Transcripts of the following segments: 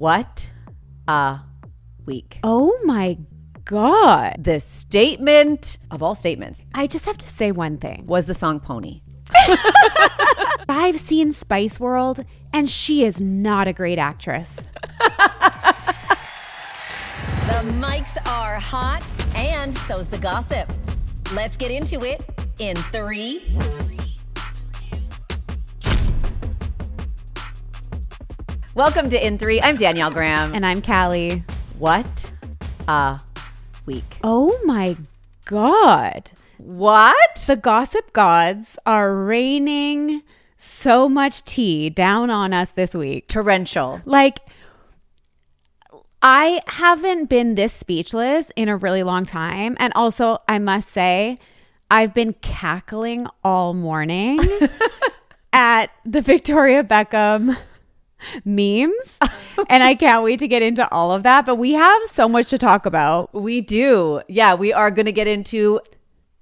What a week. Oh my God. The statement of all statements I just have to say one thing. was the song Pony. I've seen Spice World, and she is not a great actress. The mics are hot, and so's the gossip. Let's get into it in 3. Welcome to In 3. I'm Danielle Graham. And I'm Callie. What a week. Oh my God. What? The gossip gods are raining so much tea down on us this week. Torrential. Like, I haven't been this speechless in a really long time. And also, I must say, I've been cackling all morning at the Victoria Beckham memes. And I can't wait to get into all of that. But we have so much to talk about. We do. Yeah, we are going to get into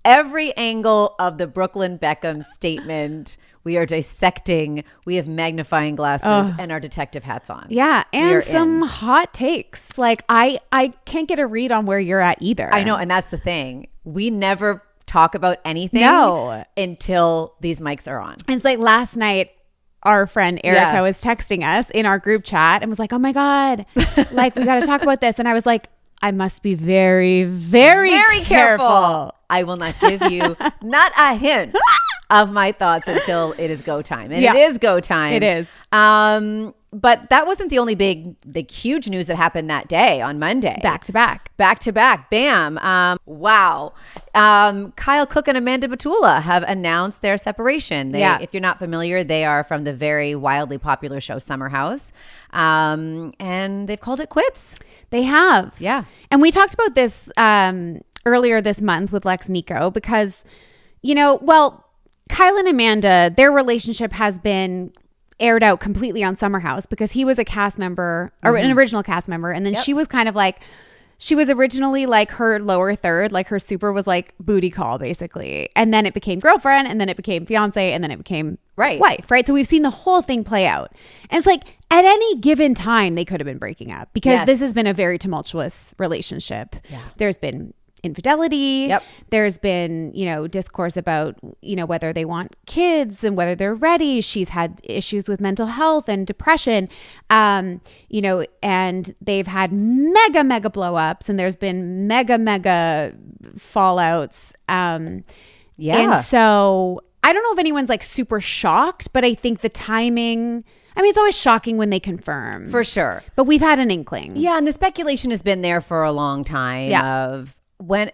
every angle of the Brooklyn Beckham statement. We are dissecting. We have magnifying glasses and our detective hats on. Yeah, and some hot takes. Like, I can't get a read on where you're at either. I know, and that's the thing. We never talk about anything until these mics are on. And it's like last night, our friend Erica was texting us in our group chat and was like, oh my God, like, we got to talk about this. And I was like, I must be very, very, very careful. I will not give you not a hint of my thoughts until it is go time. And it is go time. It is. But that wasn't the only big, huge news that happened that day on Monday. Back to back. Bam. Wow. Kyle Cooke and Amanda Batula have announced their separation. If you're not familiar, they are from the very wildly popular show Summer House. And they've called it quits. They have. Yeah. And we talked about this earlier this month with Lex Nico because, Kyle and Amanda, their relationship has been aired out completely on Summer House because he was a cast member or an original cast member. And then she was kind of like, she was originally like her lower third, like her super was like booty call basically. And then it became girlfriend and then it became fiance and then it became wife, right? So we've seen the whole thing play out. And it's like at any given time, they could have been breaking up because this has been a very tumultuous relationship. Yeah. There's been infidelity. Yep. There's been, discourse about, whether they want kids and whether they're ready. She's had issues with mental health and depression, and they've had mega blow ups and there's been mega fallouts. And so I don't know if anyone's like super shocked, but I think the timing, it's always shocking when they confirm. For sure. But we've had an inkling. Yeah. And the speculation has been there for a long time of when,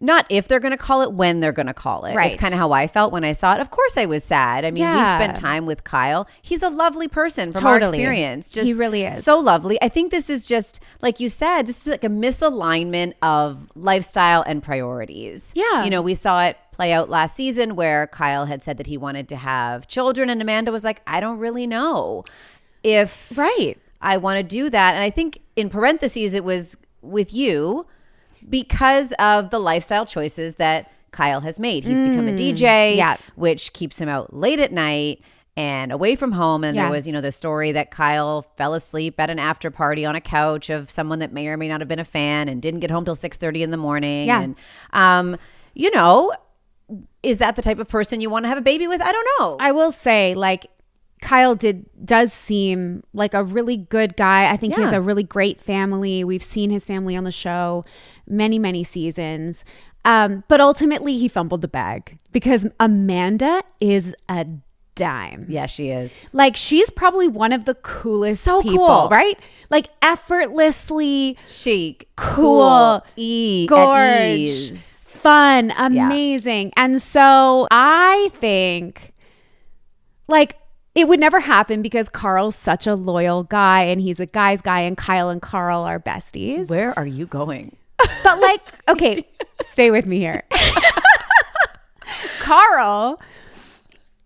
not if they're going to call it, when they're going to call it. Right. It's kind of how I felt when I saw it. Of course I was sad. We spent time with Kyle. He's a lovely person from our experience. He really is. So lovely. I think this is just, like you said, this is like a misalignment of lifestyle and priorities. Yeah. We saw it play out last season where Kyle had said that he wanted to have children and Amanda was like, I don't really know if I want to do that. And I think in parentheses, it was with you because of the lifestyle choices that Kyle has made. He's become a DJ, which keeps him out late at night and away from home. And there was, the story that Kyle fell asleep at an after party on a couch of someone that may or may not have been a fan and didn't get home till 6:30 in the morning. Yeah. And, is that the type of person you want to have a baby with? I don't know. I will say, like, Kyle does seem like a really good guy. I think he has a really great family. We've seen his family on the show many seasons. But ultimately, he fumbled the bag because Amanda is a dime. Yeah, she is. Like, she's probably one of the coolest people, cool. Right? Like, effortlessly chic, cool, gorgeous, fun, amazing. And so I think, like, it would never happen because Carl's such a loyal guy and he's a guy's guy and Kyle and Carl are besties. Where are you going? But like, okay, stay with me here. Carl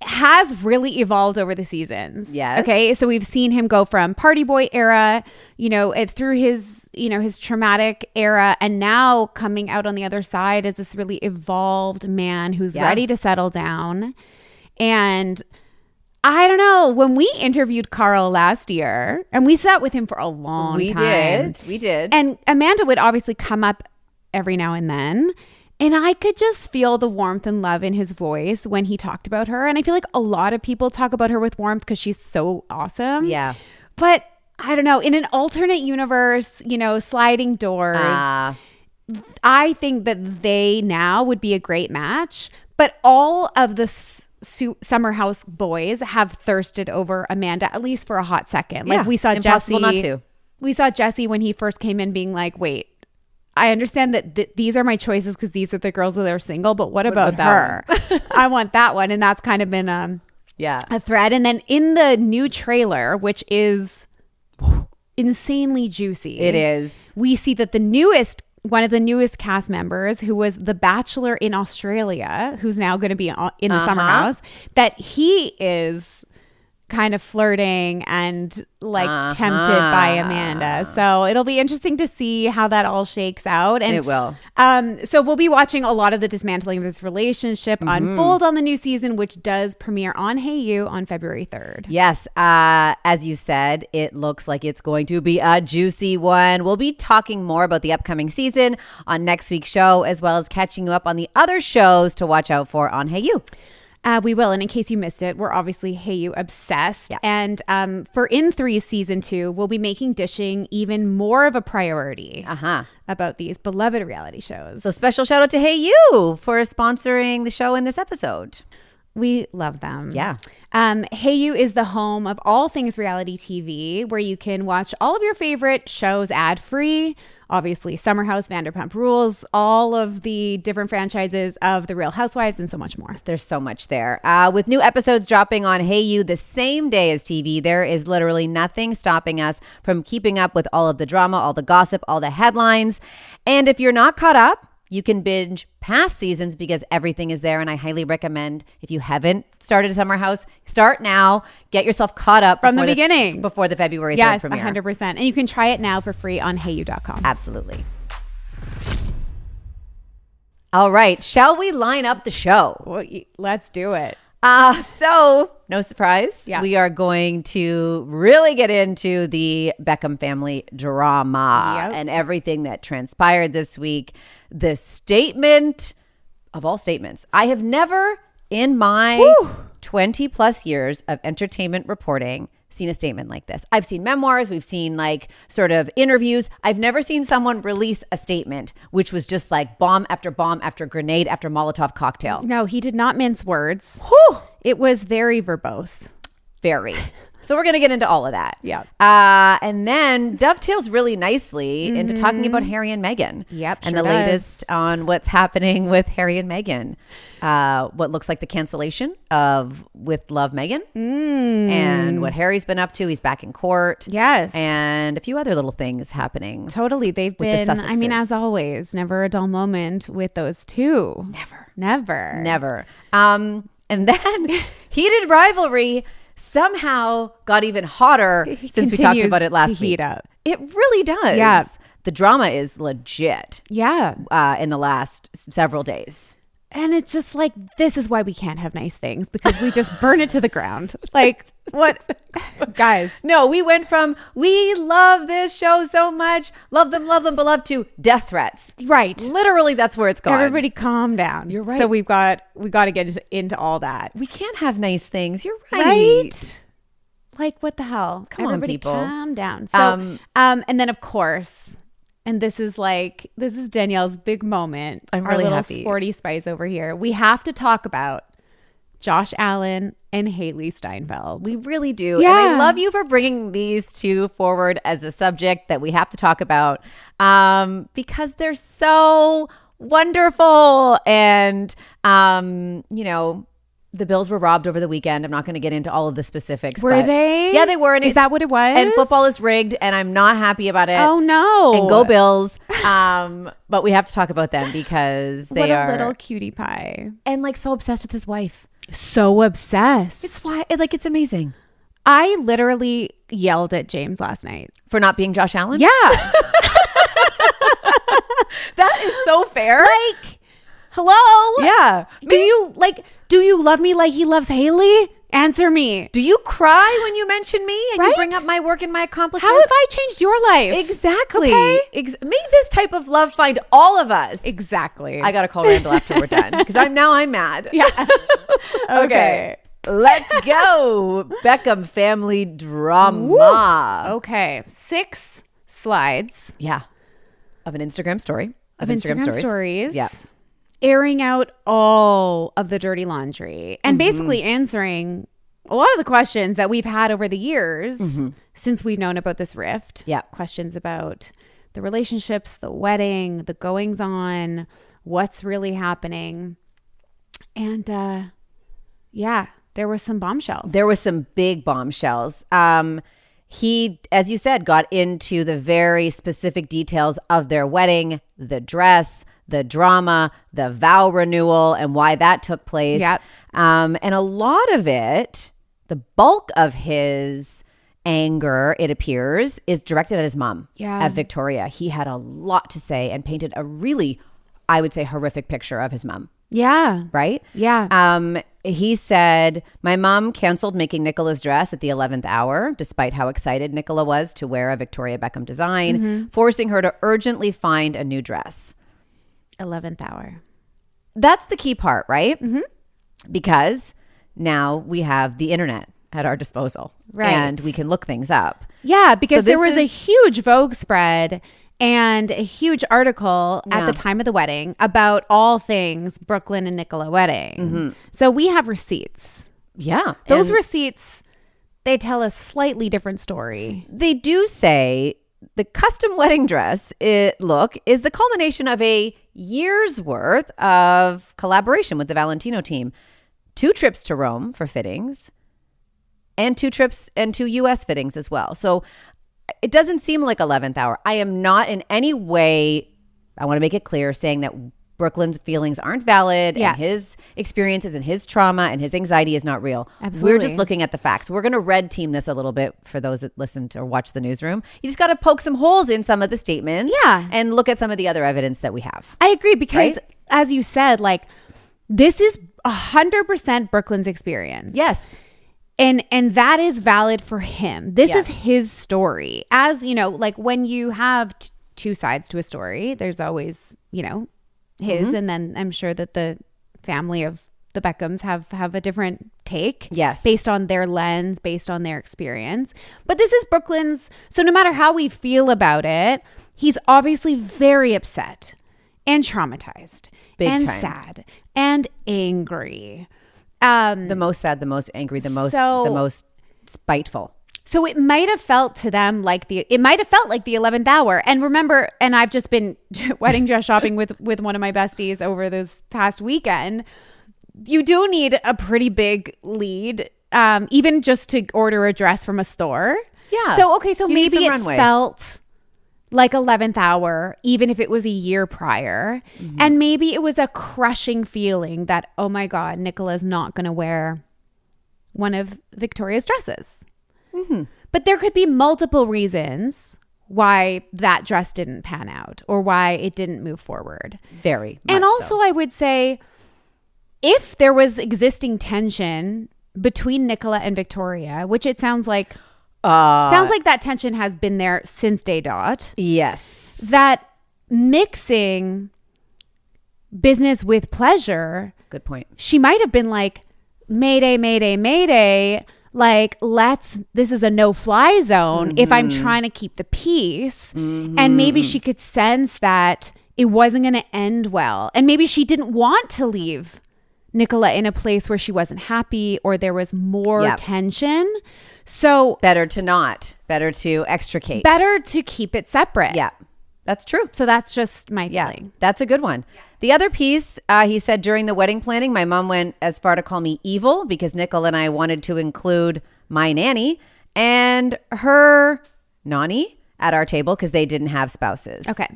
has really evolved over the seasons. Yes. Okay. So we've seen him go from party boy era, through his, his traumatic era, and now coming out on the other side as this really evolved man who's ready to settle down. And I don't know. When we interviewed Carl last year, and we sat with him for a long time. We did. And Amanda would obviously come up every now and then. And I could just feel the warmth and love in his voice when he talked about her. And I feel like a lot of people talk about her with warmth because she's so awesome. Yeah. But I don't know. In an alternate universe, sliding doors, I think that they now would be a great match. But all of the Summer House boys have thirsted over Amanda, at least for a hot second. Like we saw impossible Jesse. not to. We saw Jesse when he first came in being like, wait, I understand that these are my choices because these are the girls that are single, but what about her? I want that one. And that's kind of been a thread. And then in the new trailer, which is insanely juicy. It is. We see that one of the newest cast members, who was the Bachelor in Australia, who's now going to be in the Summer House, that he is kind of flirting and tempted by Amanda. So it'll be interesting to see how that all shakes out. And it will. So we'll be watching a lot of the dismantling of this relationship unfold on the new season, which does premiere on Hayu on February 3rd. Yes. As you said, it looks like it's going to be a juicy one. We'll be talking more about the upcoming season on next week's show, as well as catching you up on the other shows to watch out for on Hayu. We will. And in case you missed it, we're obviously Hayu obsessed. Yeah. And for In 3 season 2, we'll be making dishing even more of a priority about these beloved reality shows. So special shout out to Hayu for sponsoring the show in this episode. We love them. Yeah. Hayu is the home of all things reality TV, where you can watch all of your favorite shows ad-free. Obviously, Summer House, Vanderpump Rules, all of the different franchises of The Real Housewives, and so much more. There's so much there. With new episodes dropping on Hayu the same day as TV, there is literally nothing stopping us from keeping up with all of the drama, all the gossip, all the headlines. And if you're not caught up, you can binge past seasons because everything is there. And I highly recommend, if you haven't started Summer House, start now. Get yourself caught up from the beginning. Before the February 3rd premiere. Yes, 100%. And you can try it now for free on hayu.com. Absolutely. All right. Shall we line up the show? Well, let's do it. So, no surprise, we are going to really get into the Beckham family drama and everything that transpired this week. The statement of all statements. I have never in my 20 plus years of entertainment reporting seen a statement like this. I've seen memoirs. We've seen sort of interviews. I've never seen someone release a statement which was just bomb after grenade after Molotov cocktail. No, he did not mince words. It was very verbose. Very. So we're going to get into all of that. Yeah. And then dovetails really nicely into talking about Harry and Meghan. Yep. And the latest on what's happening with Harry and Meghan. What looks like the cancellation of With Love Meghan. And what Harry's been up to. He's back in court. Yes. And a few other little things happening. Totally. They've been, I mean, as always, never a dull moment with those two. Never. And then heated rivalry somehow got even hotter since we talked about it last week. It really does. Yeah. The drama is legit. Yeah. In the last several days. And it's just this is why we can't have nice things, because we just burn it to the ground. What? Guys. No, we went from, we love this show so much, love them, beloved, to death threats. Right. Literally, that's where it's gone. Everybody calm down. You're right. So we got to get into all that. We can't have nice things. You're right. What the hell? Come on, people. Calm down. So, and then of course, and this is Danielle's big moment. I'm really our little happy. Sporty Spice over here. We have to talk about Josh Allen and Hailee Steinfeld. We really do. Yeah. And I love you for bringing these two forward as a subject that we have to talk about because they're so wonderful. And, the Bills were robbed over the weekend. I'm not going to get into all of the specifics. Were they? Yeah, they were. And is that what it was? And football is rigged, and I'm not happy about it. Oh, no. And go Bills. But we have to talk about them because they are. What a little cutie pie. And so obsessed with his wife. So obsessed. It's why, it's amazing. I literally yelled at James last night. For not being Josh Allen? Yeah. That is so fair. Hello? Yeah. Do you love me like he loves Hailee? Answer me. Do you cry when you mention me and Right? you bring up my work and my accomplishments? How have I changed your life? Exactly. Okay? May this type of love find all of us. Exactly. I got to call Randall after we're done because I'm mad. Yeah. Okay. Let's go. Beckham family drama. Okay. 6 slides Yeah. Of an Instagram story. of Instagram stories. Yeah. Airing out all of the dirty laundry and basically answering a lot of the questions that we've had over the years since we've known about this rift. Yeah. Questions about the relationships, the wedding, the goings on, what's really happening. And yeah, there were some bombshells. There was some big bombshells. He, as you said, got into the very specific details of their wedding, the dress, the drama, the vow renewal, and why that took place. Yep. And a lot of it, the bulk of his anger, it appears, is directed at his mom, at Victoria. He had a lot to say and painted a really, I would say, horrific picture of his mom. Yeah. Right? Yeah. He said, my mom canceled making Nicola's dress at the 11th hour, despite how excited Nicola was to wear a Victoria Beckham design, forcing her to urgently find a new dress. 11th hour. That's the key part, right? Because now we have the internet at our disposal. Right. And we can look things up. Yeah, because So there this was a is- huge Vogue spread and a huge article at Yeah. the time of the wedding about all things Brooklyn and Nicola wedding. So we have receipts. Yeah. Those And receipts, they tell a slightly different story. they do say the custom wedding dress look is the culmination of a year's worth of collaboration with the Valentino team. 2 trips to Rome for fittings and 2 trips and 2 US fittings as well. So it doesn't seem like 11th hour. I am not in any way, I want to make it clear, saying that Brooklyn's feelings aren't valid Yeah. and his experiences and his trauma and his anxiety is not real. Absolutely. We're just looking at the facts. We're going to red team this a little bit for those that listen to or watch the newsroom. You just got to poke some holes in some of the statements, Yeah. and look at some of the other evidence that we have. I agree because, Right? as you said, like this is 100% Brooklyn's experience. Yes. And that is valid for him. This Yes. is his story. As you know, like when you have 2 sides to a story, there's always, his, and then I'm sure that the family of the Beckhams have a different take. Yes. Based on their lens, based on their experience. But this is Brooklyn's. So no matter how we feel about it, he's obviously very upset and traumatized Big and time. sad and angry. The most sad, the most angry, the most spiteful. So it might have felt to them like the 11th hour. And remember, and I've just been wedding dress shopping with one of my besties over this past weekend. You do need a pretty big lead, even just to order a dress from a store. Yeah. So, okay, so You need maybe some it runway. felt like 11th hour, even if it was a year prior. And maybe it was a crushing feeling that, oh my God, Nicola's not going to wear one of Victoria's dresses. But there could be multiple reasons why that dress didn't pan out or why it didn't move forward. Very much And also, so. I would say, if there was existing tension between Nicola and Victoria, which it sounds like that tension has been there since day dot. Yes. That mixing business with pleasure, Good point. she might have been like, Mayday, Mayday, Mayday. Like, this is a no-fly zone if I'm trying to keep the peace. And maybe she could sense that it wasn't going to end well. And maybe she didn't want to leave Nicola in a place where she wasn't happy or there was more tension. So Better to extricate. better to keep it separate. Yeah, that's true. So that's just my Yeah, feeling. that's a good one. The other piece, he said during the wedding planning, my mom went as far to call me evil because Nicole and I wanted to include my nanny and her nanny at our table because they didn't have spouses. Okay.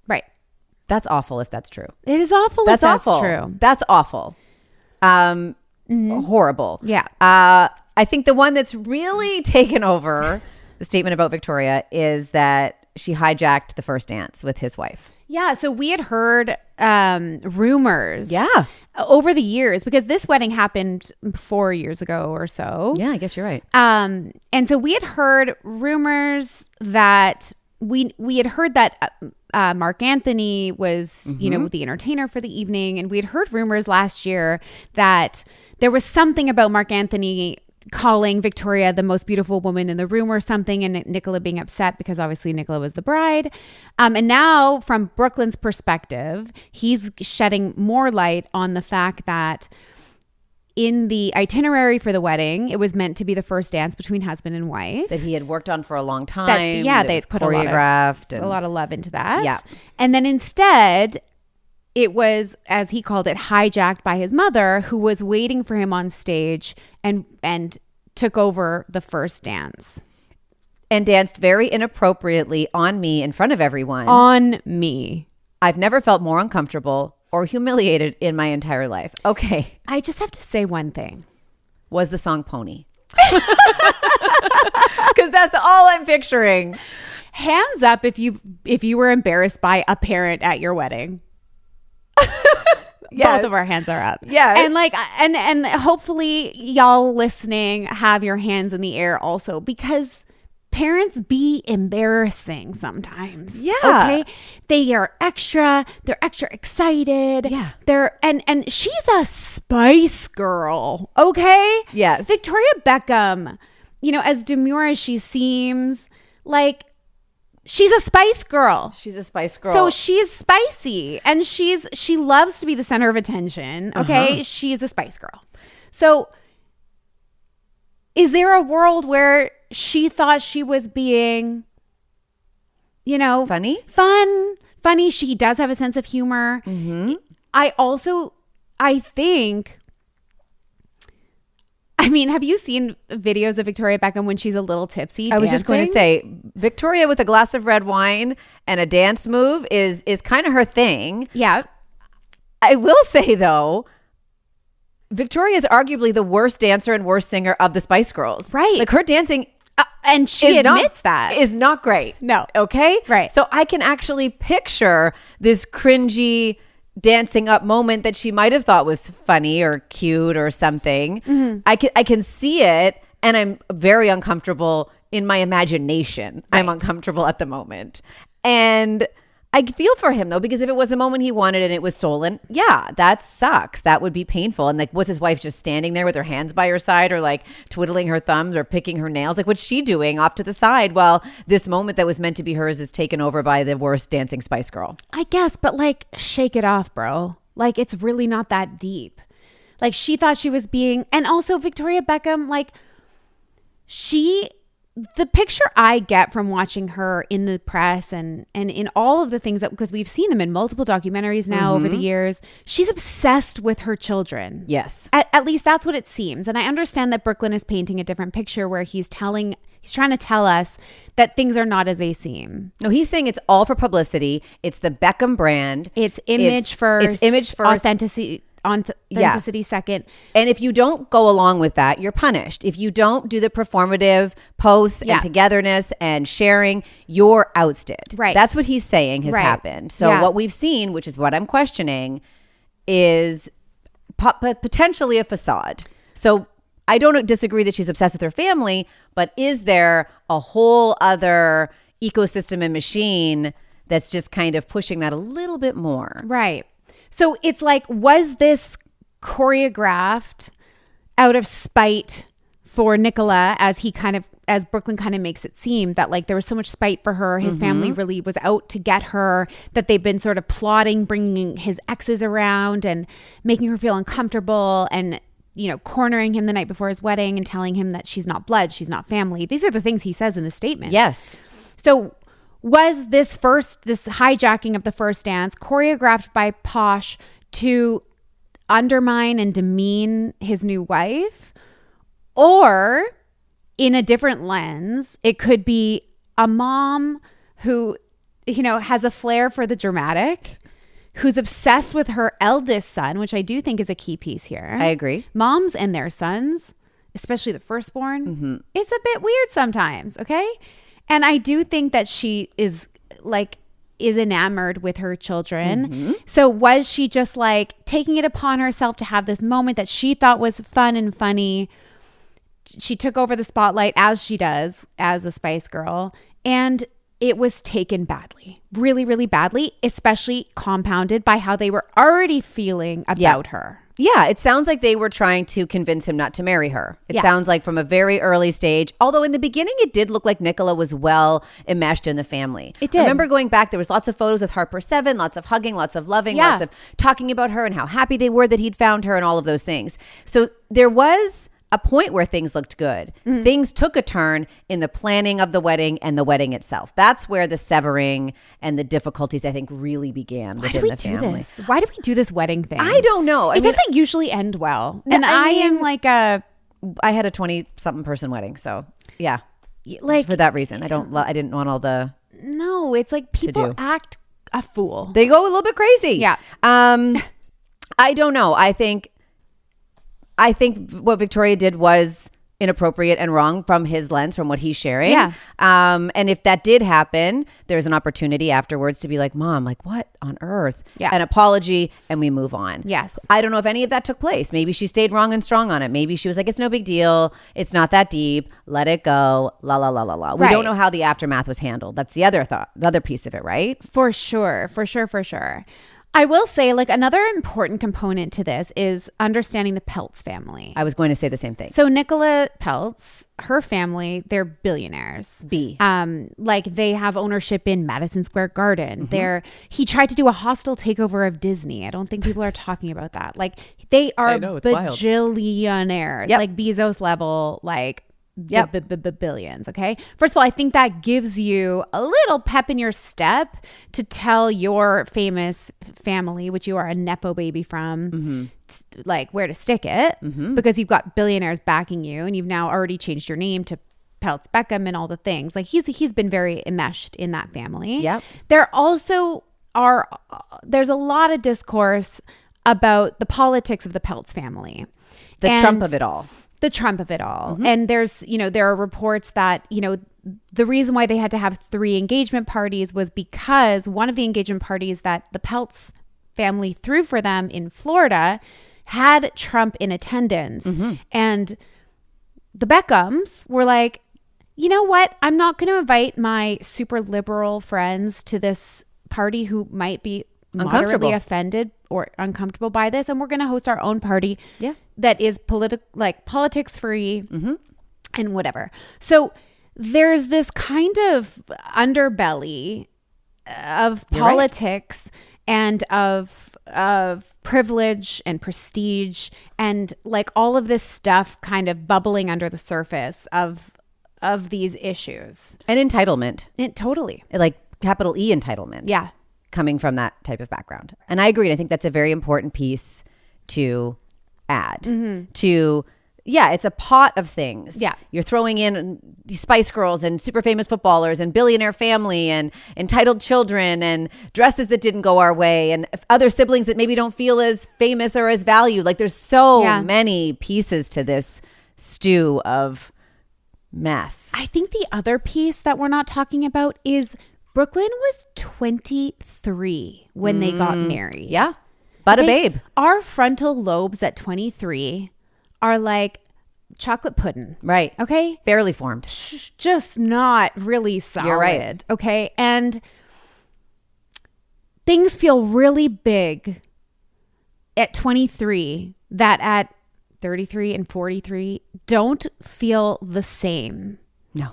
Right. That's awful if that's true. It is awful That's if that's awful. true. That's awful. Horrible. Yeah. I think the one that's really taken over the statement about Victoria is that she hijacked the first dance with his wife. Yeah, so we had heard rumors over the years, because this wedding happened 4 years ago or so. Yeah, I guess you're right. And so we had heard rumors that we had heard that Mark Anthony was, you know, the entertainer for the evening. And we had heard rumors last year that there was something about Mark Anthony calling Victoria the most beautiful woman in the room or something, and Nicola being upset because obviously Nicola was the bride. And now from Brooklyn's perspective, he's shedding more light on the fact that in the itinerary for the wedding, it was meant to be the first dance between husband and wife. That he had worked on for a long time. They put choreographed. a lot of love into that. Yeah. And then instead, it was, as he called it, hijacked by his mother, who was waiting for him on stage and took over the first dance. And danced very inappropriately on me in front of everyone. On me. I've never felt more uncomfortable or humiliated in my entire life. Okay. I just have to say one thing. Was the song Pony? Because that's all I'm picturing. Hands up if you were embarrassed by a parent at your wedding. Yes. Both of our hands are up. Yeah. And like, and hopefully y'all listening have your hands in the air also, because parents be embarrassing sometimes. Yeah. Okay. They're extra excited. Yeah. And she's a Spice Girl. Okay. Yes. Victoria Beckham, you know, as demure as she seems, like, she's a Spice Girl. She's a Spice Girl. So she's spicy, and she loves to be the center of attention. Okay. She's a Spice Girl. So is there a world where she thought she was being, you know, funny? Funny. She does have a sense of humor. I think, I mean, have you seen videos of Victoria Beckham when she's a little tipsy? I was just going to say, Victoria with a glass of red wine and a dance move is kind of her thing. Yeah. I will say, though, Victoria is arguably the worst dancer and worst singer of the Spice Girls. Right. Like, her dancing... and she admits that is not great. No. Okay? Right. So I can actually picture this cringy dancing up moment that she might have thought was funny or cute or something. I can see it, and I'm very uncomfortable in my imagination. Right. I'm uncomfortable at the moment. And I feel for him, though, because if it was a moment he wanted and it was stolen, yeah, that sucks. That would be painful. And like, what's his wife just standing there with her hands by her side, or like twiddling her thumbs or picking her nails? Like, what's she doing off to the side while this moment that was meant to be hers is taken over by the worst dancing Spice Girl? I guess, but like, shake it off, bro. Like, it's really not that deep. Like, she thought she was being, and also Victoria Beckham, like, the picture I get from watching her in the press and in all of the things that, because we've seen them in multiple documentaries now over the years, she's obsessed with her children. Yes. At least that's what it seems. And I understand that Brooklyn is painting a different picture where he's trying to tell us that things are not as they seem. No, he's saying it's all for publicity. It's the Beckham brand. It's image first. It's image first. Authenticity second. And if you don't go along with that, you're punished. If you don't do the performative posts and togetherness and sharing, you're ousted. Right. That's what he's saying has happened. So what we've seen, which is what I'm questioning, is potentially a facade. So I don't disagree that she's obsessed with her family, but is there a whole other ecosystem and machine that's just kind of pushing that a little bit more? Right. So it's like, was this choreographed out of spite for Nicola, as Brooklyn kind of makes it seem, that like there was so much spite for her, his family really was out to get her, that they've been sort of plotting, bringing his exes around and making her feel uncomfortable and, you know, cornering him the night before his wedding and telling him that she's not blood, she's not family. These are the things he says in the statement. Yes. So was this hijacking of the first dance choreographed by Posh to undermine and demean his new wife? Or in a different lens, it could be a mom who, you know, has a flair for the dramatic, who's obsessed with her eldest son, which I do think is a key piece here. I agree. Moms and their sons, especially the firstborn, it's a bit weird sometimes, okay? And I do think that she is like is enamored with her children. So was she just like taking it upon herself to have this moment that she thought was fun and funny? She took over the spotlight, as she does as a Spice Girl, and it was taken badly, really, really badly, especially compounded by how they were already feeling about her. Yeah, it sounds like they were trying to convince him not to marry her. It sounds like from a very early stage, although in the beginning it did look like Nicola was well enmeshed in the family. It did. I remember going back, there was lots of photos with Harper 7, lots of hugging, lots of loving, lots of talking about her and how happy they were that he'd found her and all of those things. So there was a point where things looked good. Things took a turn in the planning of the wedding and the wedding itself. That's where the severing and the diffidifficulties, I think, really began within the family. Why do we do this wedding thing? I don't know. It doesn't usually end well. And I am like I had a 20-something person wedding, so yeah, like for that reason, I didn't want all the. No, it's like people act a fool. They go a little bit crazy. Yeah. I don't know. I think what Victoria did was inappropriate and wrong from his lens, from what he's sharing. Yeah. And if that did happen, there's an opportunity afterwards to be like, Mom, like what on earth? Yeah. An apology, and we move on. Yes. I don't know if any of that took place. Maybe she stayed wrong and strong on it. Maybe she was like, it's no big deal. It's not that deep. Let it go. La, la, la, la, la. We don't know how the aftermath was handled. That's the other piece of it, right? For sure. I will say, like, another important component to this is understanding the Peltz family. I was going to say the same thing. So Nicola Peltz, her family, they're billionaires. Like they have ownership in Madison Square Garden. He tried to do a hostile takeover of Disney. I don't think people are talking about that. Like they are bajillionaires, like Bezos level, like billions. Okay. First of all, I think that gives you a little pep in your step to tell your famous family, which you are a Nepo baby from, like where to stick it, because you've got billionaires backing you, and you've now already changed your name to Peltz Beckham and all the things. Like he's been very enmeshed in that family. Yep. There also there's a lot of discourse about the politics of the Peltz family. The Trump of it all. And there's, there are reports that, the reason why they had to have 3 engagement parties was because one of the engagement parties that the Peltz family threw for them in Florida had Trump in attendance. And the Beckhams were like, you know what? I'm not going to invite my super liberal friends to this party who might be moderately offended or uncomfortable by this, and we're going to host our own party that is politics free and whatever. So there's this kind of underbelly of politics and of privilege and prestige and like all of this stuff kind of bubbling under the surface of these issues and entitlement. Totally, like capital E entitlement. Yeah. Coming from that type of background. And I agree. I think that's a very important piece to add to, it's a pot of things. Yeah. You're throwing in Spice Girls and super famous footballers and billionaire family and entitled children and dresses that didn't go our way and other siblings that maybe don't feel as famous or as valued. Like there's so many pieces to this stew of mess. I think the other piece that we're not talking about is Brooklyn was 23 when they got married. Yeah. But a babe. Our frontal lobes at 23 are like chocolate pudding. Right. Okay. Barely formed. Just not really solid. You're right. Okay. And things feel really big at 23 that at 33 and 43 don't feel the same. No.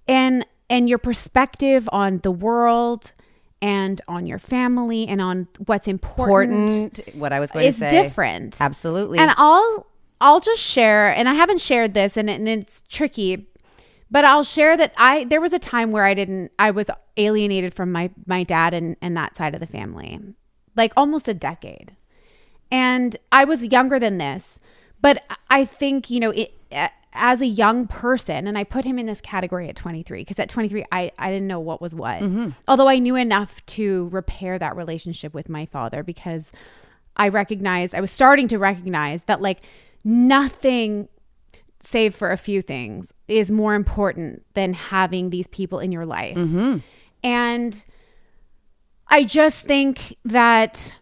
And your perspective on the world and on your family and on what's important what I was going to say is different. Absolutely. And I'll just share, and I haven't shared this, and it's tricky, but I'll share that there was a time where I was alienated from my dad and that side of the family, like almost a decade. And I was younger than this, but I think, as a young person, and I put him in this category at 23 because at 23 I didn't know what was what, although I knew enough to repair that relationship with my father, because I was starting to recognize that like nothing, save for a few things, is more important than having these people in your life. And I just think that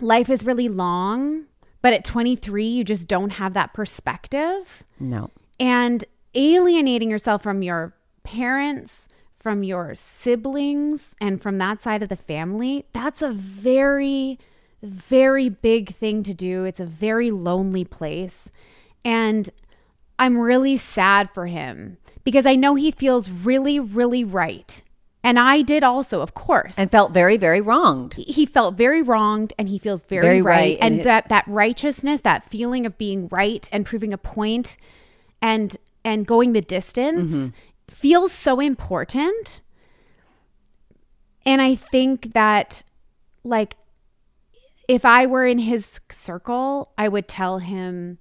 life is really long, but at 23, you just don't have that perspective. No. And alienating yourself from your parents, from your siblings, and from that side of the family, that's a very, very big thing to do. It's a very lonely place. And I'm really sad for him because I know he feels really, really right. And I did also, of course. And felt very, very wronged. He felt very wronged and he feels very right. And that righteousness, that feeling of being right and proving a point and going the distance feels so important. And I think that, like, if I were in his circle, I would tell him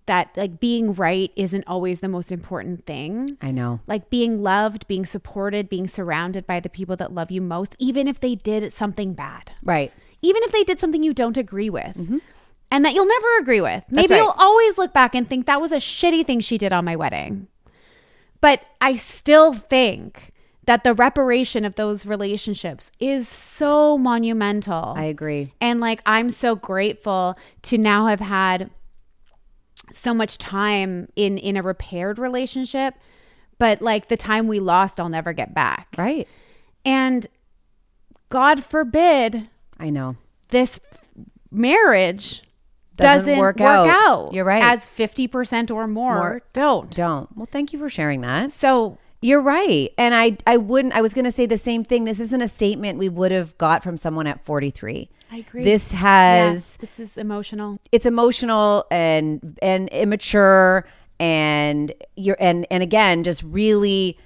that, like, being right isn't always the most important thing. I know. Like, being loved, being supported, being surrounded by the people that love you most, even if they did something bad. Right. Even if they did something you don't agree with and that you'll never agree with. Maybe right. you'll always look back and think that was a shitty thing she did on my wedding. But I still think that the reparation of those relationships is so monumental. I agree. And, like, I'm so grateful to now have had so much time in a repaired relationship, but, like, the time we lost, I'll never get back. Right. And God forbid, I know, this marriage doesn't work out. You're right. As 50% or more don't. Well, thank you for sharing that. So you're right. And I was going to say the same thing. This isn't a statement we would have got from someone at 43. I agree. This is emotional. It's emotional and immature and again, just really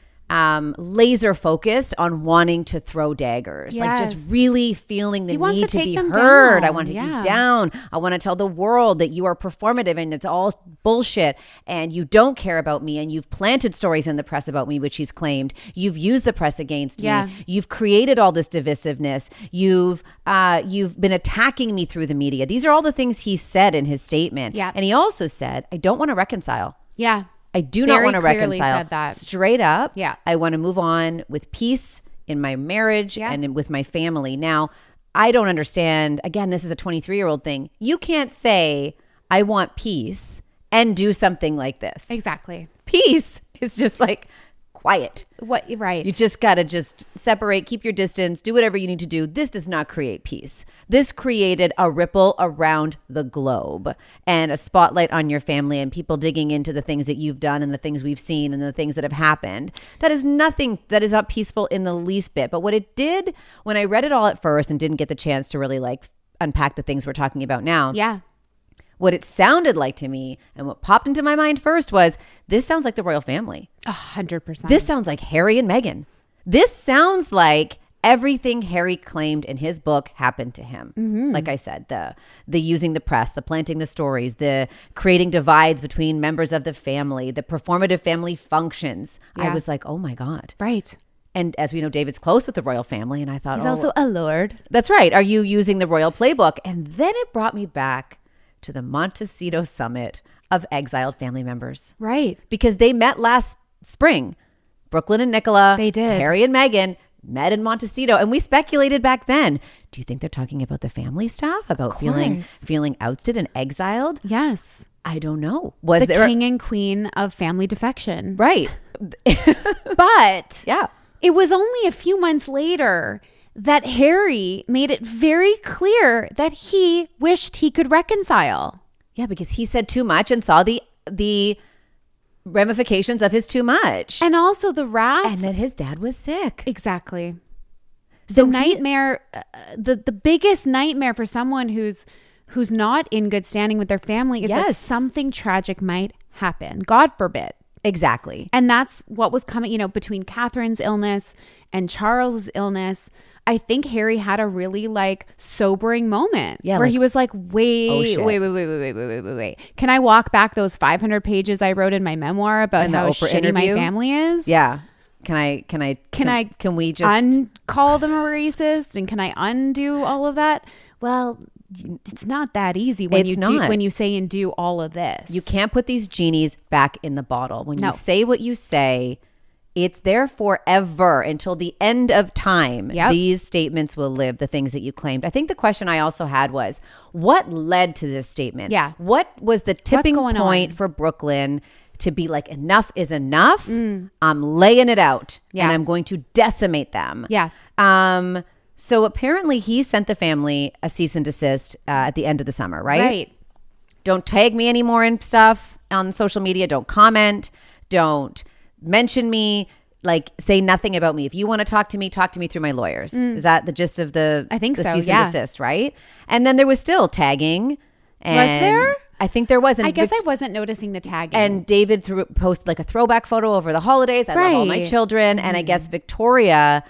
laser focused on wanting to throw daggers. Yes. Like, just really feeling the need to be them heard. down. I want to be down. I want to tell the world that you are performative and it's all bullshit and you don't care about me and you've planted stories in the press about me, which he's claimed. You've used the press against me. You've created all this divisiveness. You've been attacking me through the media. These are all the things he said in his statement. Yeah. And he also said, I don't want to reconcile. Yeah. I do not want to clearly reconcile. said that. Straight up. Yeah. I want to move on with peace in my marriage and with my family. Now, I don't understand. Again, this is a 23-year-old thing. You can't say, I want peace and do something like this. Exactly. Peace is just like quiet. Right. You just got to just separate, keep your distance, do whatever you need to do. This does not create peace. This created a ripple around the globe and a spotlight on your family and people digging into the things that you've done and the things we've seen and the things that have happened. That is not peaceful in the least bit. But what it did when I read it all at first and didn't get the chance to really, like, unpack the things we're talking about now. Yeah. What it sounded like to me and what popped into my mind first was, this sounds like the royal family. 100%. This sounds like Harry and Meghan. This sounds like everything Harry claimed in his book happened to him. Like I said, the using the press, the planting the stories, the creating divides between members of the family, the performative family functions. I was like, oh my God. Right. And as we know, David's close with the royal family. And I thought, he's also a lord. That's right. Are you using the royal playbook? And then it brought me back to the Montecito summit of exiled family members. Right. Because they met last spring. Brooklyn and Nicola. They did. Harry and Meghan met in Montecito. And we speculated back then, do you think they're talking about the family stuff? About feeling ousted and exiled? Yes. I don't know. Was the there king and queen of family defection. Right. But yeah, it was only a few months later that Harry made it very clear that he wished he could reconcile. Yeah, because he said too much and saw the ramifications of his too much. And also the wrath. And that his dad was sick. Exactly. So the nightmare, the biggest nightmare for someone who's not in good standing with their family is that something tragic might happen. God forbid. Exactly. And that's what was coming, between Catherine's illness and Charles's illness. I think Harry had a really, like, sobering moment where he was like, wait. Can I walk back those 500 pages I wrote in my memoir about how shitty my family is? Yeah. Can we just uncall them a racist? And can I undo all of that? Well, it's not that easy when you say and do all of this. You can't put these genies back in the bottle. When you say what you say, It's there forever until the end of time. Yep. These statements will live, the things that you claimed. I think the question I also had was, what led to this statement? Yeah. What was the tipping going point on? for Brooklyn to be like, enough is enough? I'm laying it out Yeah. and I'm going to decimate them. Yeah. So apparently he sent the family a cease and desist at the end of the summer, right? Right. Don't tag me anymore in stuff on social media. Don't comment. Don't mention me. Like, say nothing about me. If you want to talk to me through my lawyers. Is that the gist of the I think the so, cease yeah. and desist, right? And then there was still tagging. And Was there? I think there was. And I guess I wasn't noticing the tagging. and David posted like a throwback photo over the holidays. I love all my Right. children. And I guess Victoria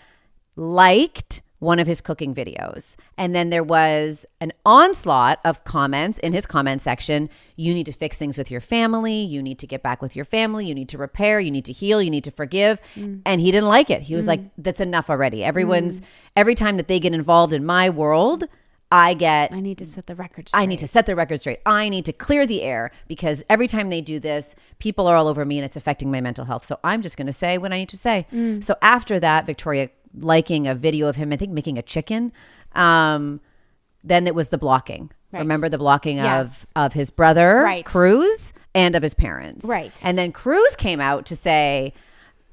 liked one of his cooking videos. And then there was an onslaught of comments in his comment section. You need to fix things with your family. You need to get back with your family. You need to repair. You need to heal. You need to forgive. And he didn't like it. He was like, that's enough already. Every time that they get involved in my world, I need to set the record straight. I need to set the record straight. I need to clear the air because every time they do this, people are all over me and it's affecting my mental health. So I'm just going to say what I need to say. So after that, Victoria liking a video of him, I think making a chicken. Then it was the blocking. Right. Remember the blocking Yes. of his brother, Right. Cruz, and of his parents. Right. And then Cruz came out to say,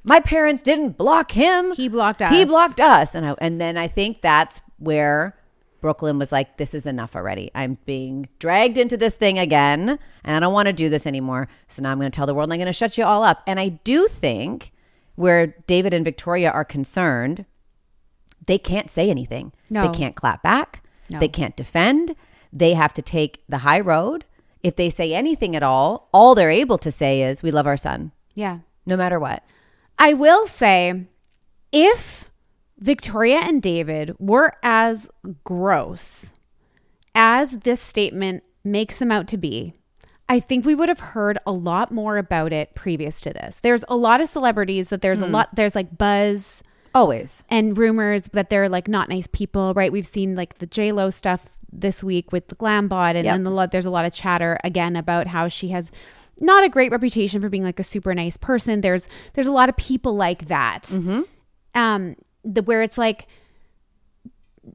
my parents didn't block him. He blocked us. He blocked us. And then I think that's where Brooklyn was like, this is enough already. I'm being dragged into this thing again, and I don't want to do this anymore. So now I'm going to tell the world and I'm going to shut you all up. And I do think where David and Victoria are concerned, they can't say anything. No. They can't clap back. No. They can't defend. They have to take the high road. If they say anything at all they're able to say is, we love our son, Yeah. no matter what. I will say, if Victoria and David were as gross as this statement makes them out to be, I think we would have heard a lot more about it previous to this. There's a lot of celebrities that there's there's like buzz Always. and rumors that they're like not nice people, right? We've seen like the J-Lo stuff this week with the Glambot, and Yep. then there's a lot of chatter again about how she has not a great reputation for being like a super nice person. There's a lot of people like that. Where it's like,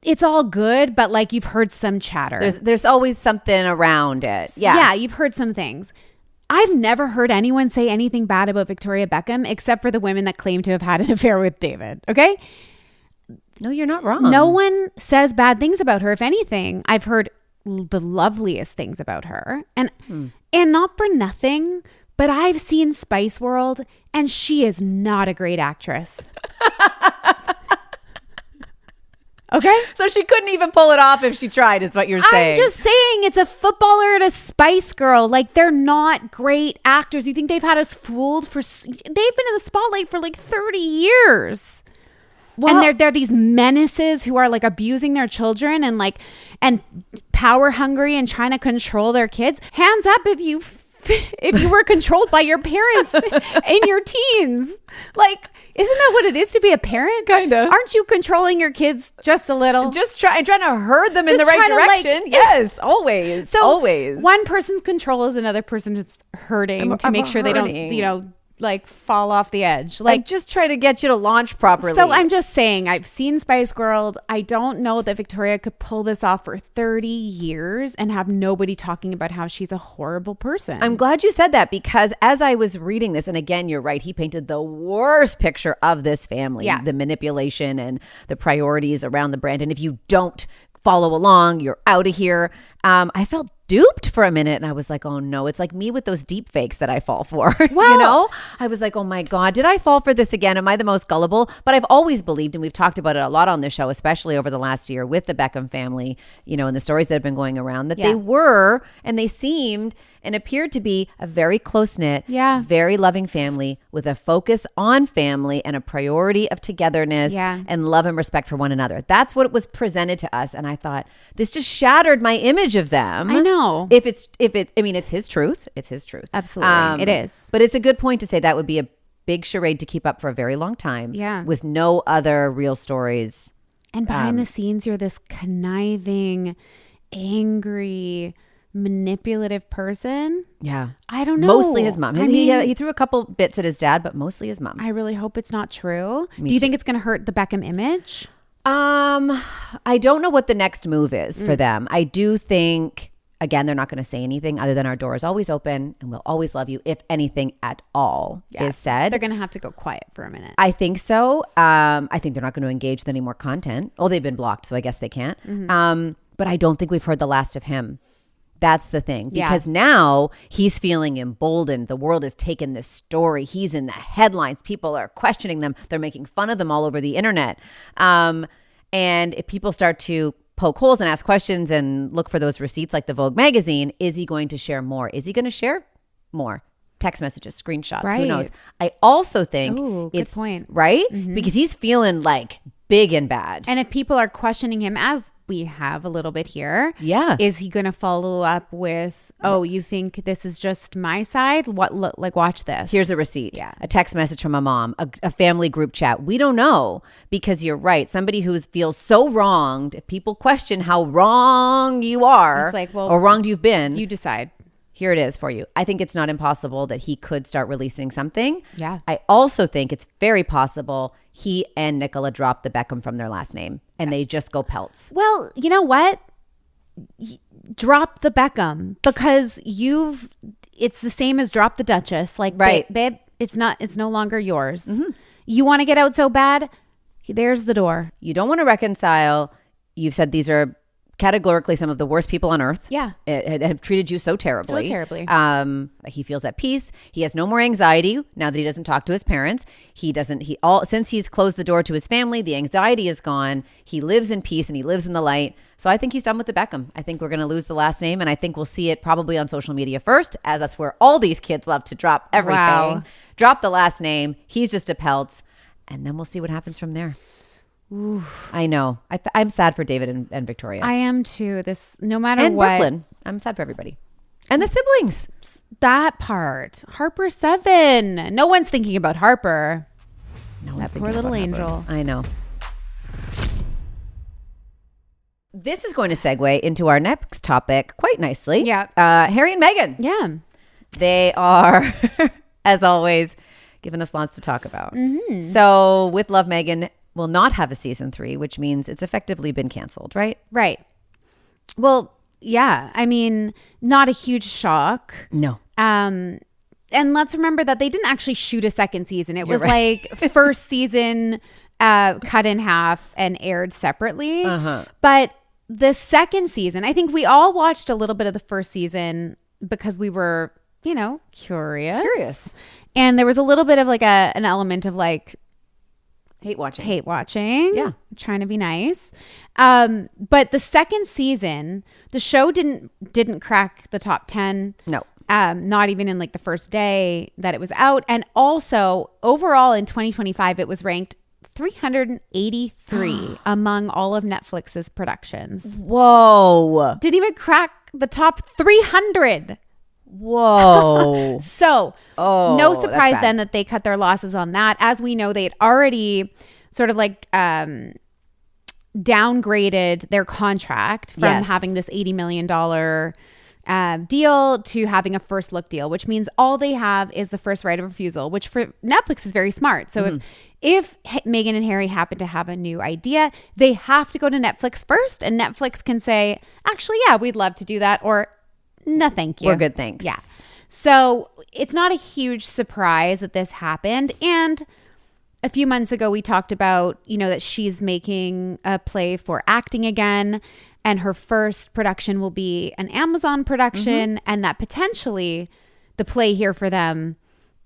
it's all good, but like you've heard some chatter. There's always something around it. Yeah, you've heard some things. I've never heard anyone say anything bad about Victoria Beckham except for the women that claim to have had an affair with David. Okay? No, you're not wrong. No one says bad things about her. If anything, I've heard the loveliest things about her. And not for nothing, but I've seen Spice World and she is not a great actress. Okay? So she couldn't even pull it off if she tried, is what you're saying. I'm just saying, it's a footballer and a Spice Girl. Like, they're not great actors. You think they've had us fooled for... They've been in the spotlight for like 30 years. Well, and they're these menaces who are like abusing their children and like and power hungry and trying to control their kids. Hands up if you were controlled by your parents in your teens. Like, isn't that what it is to be a parent? Kinda. Aren't you controlling your kids just a little? just trying to herd them in Just the right trying to, like- direction. Yes, always. So always. one person's control is another person's hurting to I'm make sure they hurting. don't, like fall off the edge. Like, just try to get you to launch properly. So I'm just saying, I've seen Spice Girl. I don't know that Victoria could pull this off for 30 years and have nobody talking about how she's a horrible person. I'm glad you said that, because as I was reading this, and again, you're right, he painted the worst picture of this family, Yeah. the manipulation and the priorities around the brand. And if you don't follow along, you're out of here. I felt duped for a minute and I was like, oh no, it's like me with those deep fakes that I fall for. Well- you know, I was like, oh my God, did I fall for this again? Am I the most gullible? But I've always believed, and we've talked about it a lot on this show, especially over the last year with the Beckham family, you know, and the stories that have been going around, that Yeah. they were, and they seemed and appeared to be a very close-knit, Yeah. very loving family with a focus on family and a priority of togetherness Yeah. and love and respect for one another. That's what was presented to us. And I thought, this just shattered my image of them. I know. I mean, it's his truth. It's his truth. Absolutely. It is. But it's a good point to say that would be a big charade to keep up for a very long time. Yeah. With no other real stories. And behind the scenes, you're this conniving, angry, manipulative person. Yeah. I don't know. Mostly his mom. He threw a couple bits at his dad, but mostly his mom. I really hope it's not true. Do you think it's going to hurt the Beckham image? I don't know what the next move is for them. I do think, again, they're not going to say anything other than our door is always open and we'll always love you if anything at all is said. They're going to have to go quiet for a minute. I think so. I think they're not going to engage with any more content. Oh, they've been blocked, so I guess they can't. But I don't think we've heard the last of him. That's the thing. Because now he's feeling emboldened. The world has taken this story. He's in the headlines. People are questioning them. They're making fun of them all over the internet. And if people start to poke holes and ask questions and look for those receipts like the Vogue magazine, is he going to share more? Is he going to share more? Text messages, screenshots, who knows? I also think good point. Right? Because he's feeling like big and bad. And if people are questioning him, as we have a little bit here, is he going to follow up with, you think this is just my side? Watch this. Here's a receipt, a text message from a mom, a family group chat. We don't know, because you're right. Somebody who feels so wronged, if people question how wrong you are, it's like, well, or wronged you've been, you decide. Here it is for you. I think it's not impossible that he could start releasing something. Yeah. I also think it's very possible he and Nicola drop the Beckham from their last name and they just go pelts. Well, you know what? Drop the Beckham, because it's the same as drop the Duchess. Like, babe, it's no longer yours. You want to get out so bad? There's the door. You don't want to reconcile. You've said these are categorically some of the worst people on earth. Have treated you so terribly. He feels at peace. He has no more anxiety now that he doesn't talk to his parents. Since he's closed the door to his family, the anxiety is gone. He lives in peace and he lives in the light. So I think he's done with the Beckham. I think we're going to lose the last name, and I think we'll see it probably on social media first, as that's where all these kids love to drop everything. Drop the last name. He's just a pelts, and then we'll see what happens from there. Oof. I know. I'm sad for David and Victoria. I am too. No matter and what. Brooklyn. I'm sad for everybody. And the siblings. That part. Harper 7. No one's thinking about Harper. That poor little angel. I know. This is going to segue into our next topic quite nicely. Yeah. Harry and Meghan. Yeah. They are, as always, giving us lots to talk about. So with Love, Meghan will not have a season 3, which means it's effectively been canceled, right? Right. Well, yeah. I mean, not a huge shock. No. And let's remember that they didn't actually shoot a second season. It was like first season cut in half and aired separately. But the second season, I think we all watched a little bit of the first season because we were, curious. And there was a little bit of like an element of like, Hate watching. Yeah. Trying to be nice. But the second season, the show didn't crack the top 10. No. Not even in like the first day that it was out. And also overall in 2025, it was ranked 383 among all of Netflix's productions. Whoa. Didn't even crack the top 300. Whoa. So no surprise then that they cut their losses on that. As we know, they had already sort of like downgraded their contract from having this $80 million deal to having a first look deal, which means all they have is the first right of refusal, which for Netflix is very smart. So if Meghan and Harry happen to have a new idea, they have to go to Netflix first, and Netflix can say, actually, yeah, we'd love to do that, or no, thank you. We're good, thanks. Yeah. So it's not a huge surprise that this happened. And a few months ago, we talked about, that she's making a play for acting again. And her first production will be an Amazon production. And that potentially the play here for them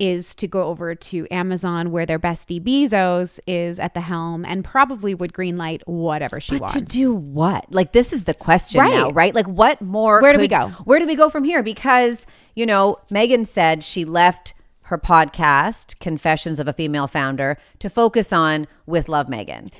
is to go over to Amazon, where their bestie Bezos is at the helm and probably would greenlight whatever she wants. To do what? Like, this is the question now, right? Like, what more? Where do we go? Where do we go from here? Because, Meghan said she left her podcast, Confessions of a Female Founder, to focus on With Love, Meghan.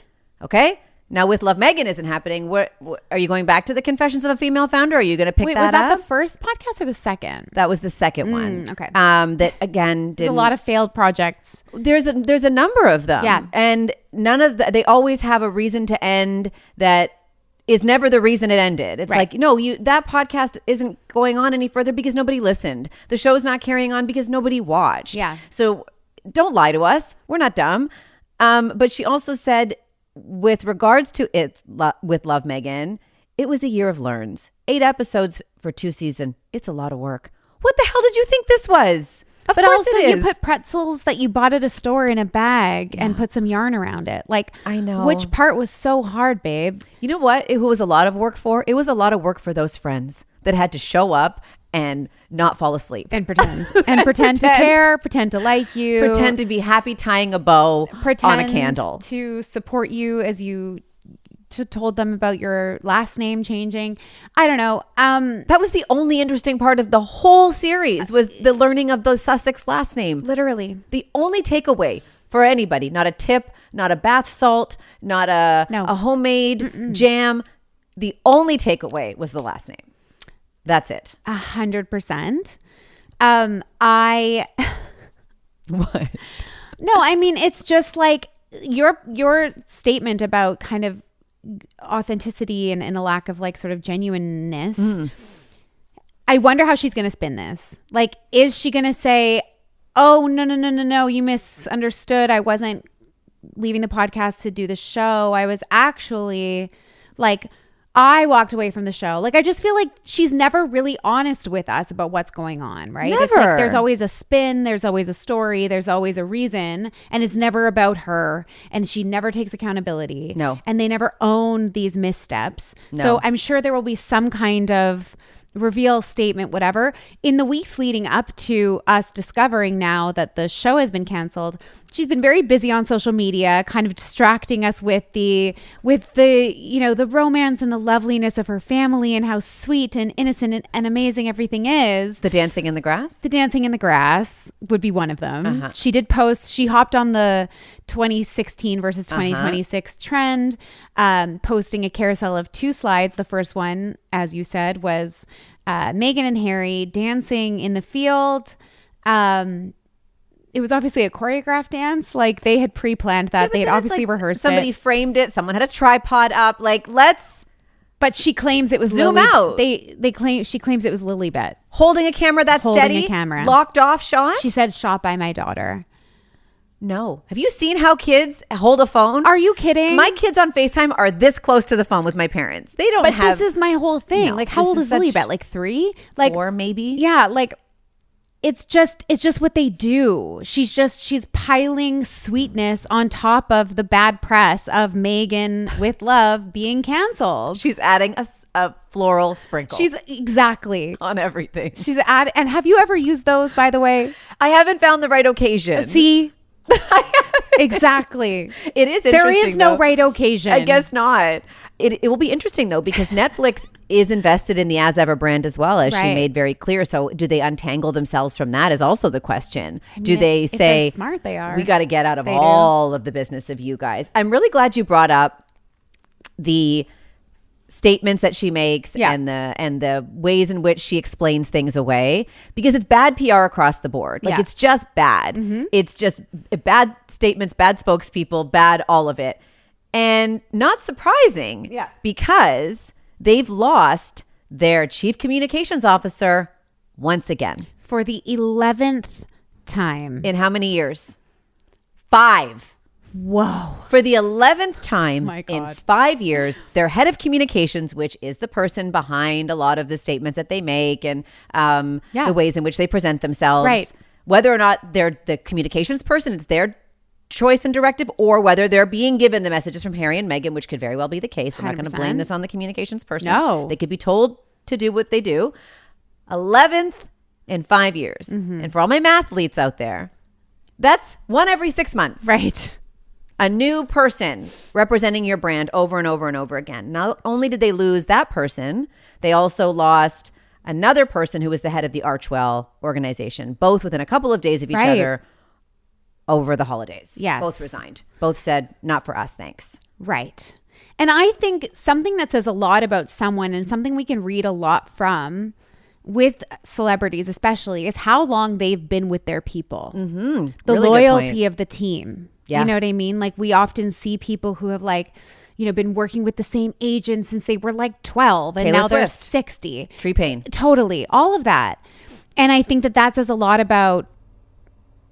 Okay? Now, With Love, Meghan isn't happening. What are you going back to the Confessions of a Female Founder? Are you going to pick that up? Was that the first podcast or the second? That was the second one. Okay. That again, there's a lot of failed projects. There's a number of them. Yeah. And none of they always have a reason to end that is never the reason it ended. It's like, no, that podcast isn't going on any further because nobody listened. The show's not carrying on because nobody watched. Yeah. So don't lie to us. We're not dumb. But she also said, with regards to with Love Meghan, it was a year of learns. 8 episodes for 2 seasons. It's a lot of work. What the hell did you think this was? Of but course also it is. you put pretzels that you bought at a store in a bag and put some yarn around it. Like, I know. Which part was so hard, babe? You know what? It was a lot of work for? It was a lot of work for those friends that had to show up and not fall asleep. And pretend. And pretend to care, pretend to like you. Pretend to be happy tying a bow on a candle. To support you as you told them about your last name changing. I don't know. That was the only interesting part of the whole series, was the learning of the Sussex last name. Literally. The only takeaway for anybody, not a tip, not a bath salt, not a homemade jam. The only takeaway was the last name. That's it. 100%. What? No, I mean, it's just like your statement about kind of authenticity and a lack of like sort of genuineness. I wonder how she's going to spin this. Like, is she going to say, oh, no, you misunderstood. I wasn't leaving the podcast to do the show. I was actually like, I walked away from the show. Like, I just feel like she's never really honest with us about what's going on, right? Never. It's like there's always a spin, there's always a story, there's always a reason, and it's never about her, and she never takes accountability. No. And they never own these missteps. No. So I'm sure there will be some kind of reveal, statement, whatever. In the weeks leading up to us discovering now that the show has been canceled, she's been very busy on social media, kind of distracting us with the the romance and the loveliness of her family and how sweet and innocent and amazing everything is. The dancing in the grass? The dancing in the grass would be one of them. She did post, she hopped on the 2016 versus 2026 trend, posting a carousel of 2 slides. The first one, as you said, was Meghan and Harry dancing in the field. It was obviously a choreographed dance. Like, they had pre-planned that. They had obviously rehearsed somebody it. framed it. Someone had a tripod up. Like, let's But she claims it was zoom Lily, out. She claims it was Lilybet Holding a camera that's holding steady. a camera. Locked off shot. She said, "Shot by my daughter." No. Have you seen how kids hold a phone? Are you kidding? My kids on FaceTime are this close to the phone with my parents. They don't But have. this is my whole thing. No, like, how this old is is such- Lilybet? Like 3? Like 4 maybe? Yeah, like it's just what they do. She's piling sweetness on top of the bad press of Meghan with Love being canceled. She's adding a floral sprinkle. She's exactly on everything. and have you ever used those, by the way? I haven't found the right occasion. See? Exactly. It is interesting. There is no though. right occasion. I guess not. It will be interesting though, because Netflix is invested in the As Ever brand as well, as she Right. made very clear. So do they untangle themselves from that is also the question. Do mean, they if say, they're smart, they are. we got to get out of They do. all of the business of you guys? I'm really glad you brought up the statements that she makes and the ways in which she explains things away, because it's bad PR across the board. Like, it's just bad. It's just bad statements, bad spokespeople, bad all of it. And not surprising, because they've lost their chief communications officer once again. For the 11th time. In how many years? 5. Whoa. For the 11th time My in God. 5 years, their head of communications, which is the person behind a lot of the statements that they make and the ways in which they present themselves, Right. whether or not they're the communications person, it's their choice and directive, or whether they're being given the messages from Harry and Meghan, which could very well be the case. We're not going to 100%. blame this on the communications person. No. They could be told to do what they do. 11th in 5 years. And for all my mathletes out there, that's 1 every 6 months. Right. A new person representing your brand over and over and over again. Not only did they lose that person, they also lost another person who was the head of the Archwell organization, both within a couple of days of each Right. other over the holidays. Yes. Both resigned. Both said, not for us, thanks. Right. And I think something that says a lot about someone and something we can read a lot from with celebrities especially is how long they've been with their people. The Really good loyalty point. of the team. Yeah. You know what I mean? Like we often see people who have like, you know, been working with the same agent since they were like 12 and Taylor now they're Swift. 60. T-Pain. Totally. All of that. And I think that says a lot about,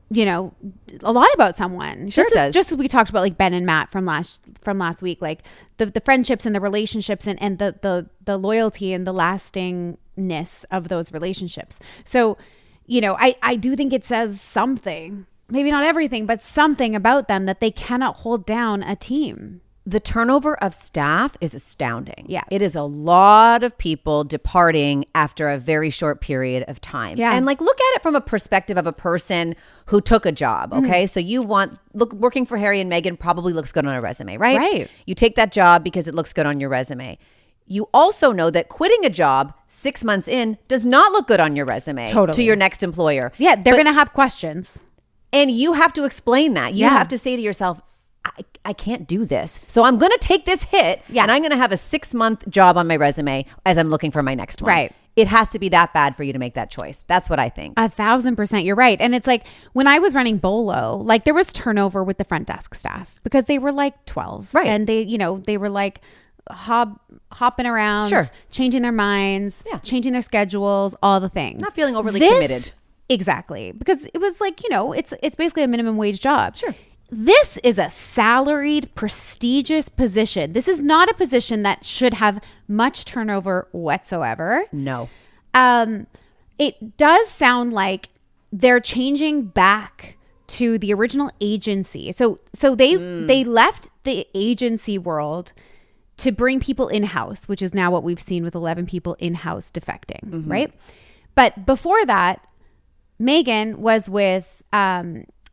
you know, a lot about someone. Sure, it does. Just as we talked about like Ben and Matt from last week, like the friendships and the relationships and the loyalty and the lastingness of those relationships. So, you know, I do think it says something, maybe not everything, but something about them that they cannot hold down a team. The turnover of staff is astounding. Yeah. It is a lot of people departing after a very short period of time. Yeah. And like, look at it from a perspective of a person who took a job. Okay. So working for Harry and Meghan probably looks good on a resume, right? Right. You take that job because it looks good on your resume. You also know that quitting a job 6 months in does not look good on your resume to your next employer. Yeah. They're going to have questions. And you have to explain that. You have to say to yourself, I can't do this. So I'm going to take this hit and I'm going to have a 6-month job on my resume as I'm looking for my next one. Right. It has to be that bad for you to make that choice. That's what I think. 1,000%. You're right. And it's like when I was running Bolo, like there was turnover with the front desk staff because they were like 12. Right. And they, you know, they were like hopping around, changing their minds, changing their schedules, all the things. Not feeling overly committed. Exactly. Because it was like, you know, it's basically a minimum wage job. Sure. This is a salaried, prestigious position. This is not a position that should have much turnover whatsoever. No. It does sound like they're changing back to the original agency. So they left the agency world to bring people in-house, which is now what we've seen with 11 people in-house defecting, right? But before that, Meghan was with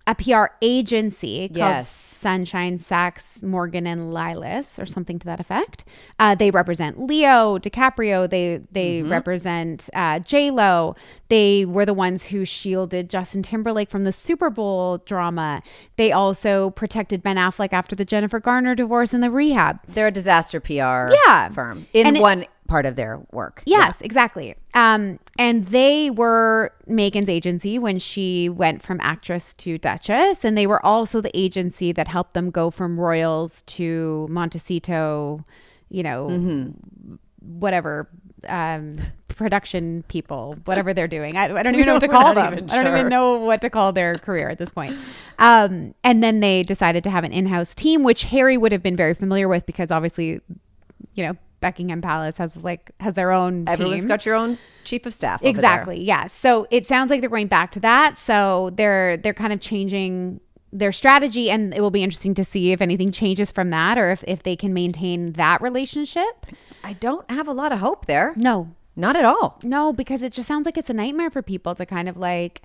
a PR agency called Sunshine, Sachs, Morgan, and Lilas, or something to that effect. They represent Leo DiCaprio. They represent J-Lo. They were the ones who shielded Justin Timberlake from the Super Bowl drama. They also protected Ben Affleck after the Jennifer Garner divorce and the rehab. They're a disaster PR firm in one part of their work. Yes, exactly. And they were Meghan's agency when she went from actress to Duchess. And they were also the agency that helped them go from Royals to Montecito, you know, whatever, production people, whatever they're doing. I don't even know what to call them. I don't even know what to call their career at this point. And then they decided to have an in-house team, which Harry would have been very familiar with because obviously, you know, Buckingham Palace has their own Everyone's team. got your own chief of staff. Exactly. Yeah. So it sounds like they're going back to that. So they're kind of changing their strategy, and it will be interesting to see if anything changes from that or if they can maintain that relationship. I don't have a lot of hope there. No, not at all. No, because it just sounds like it's a nightmare for people to kind of like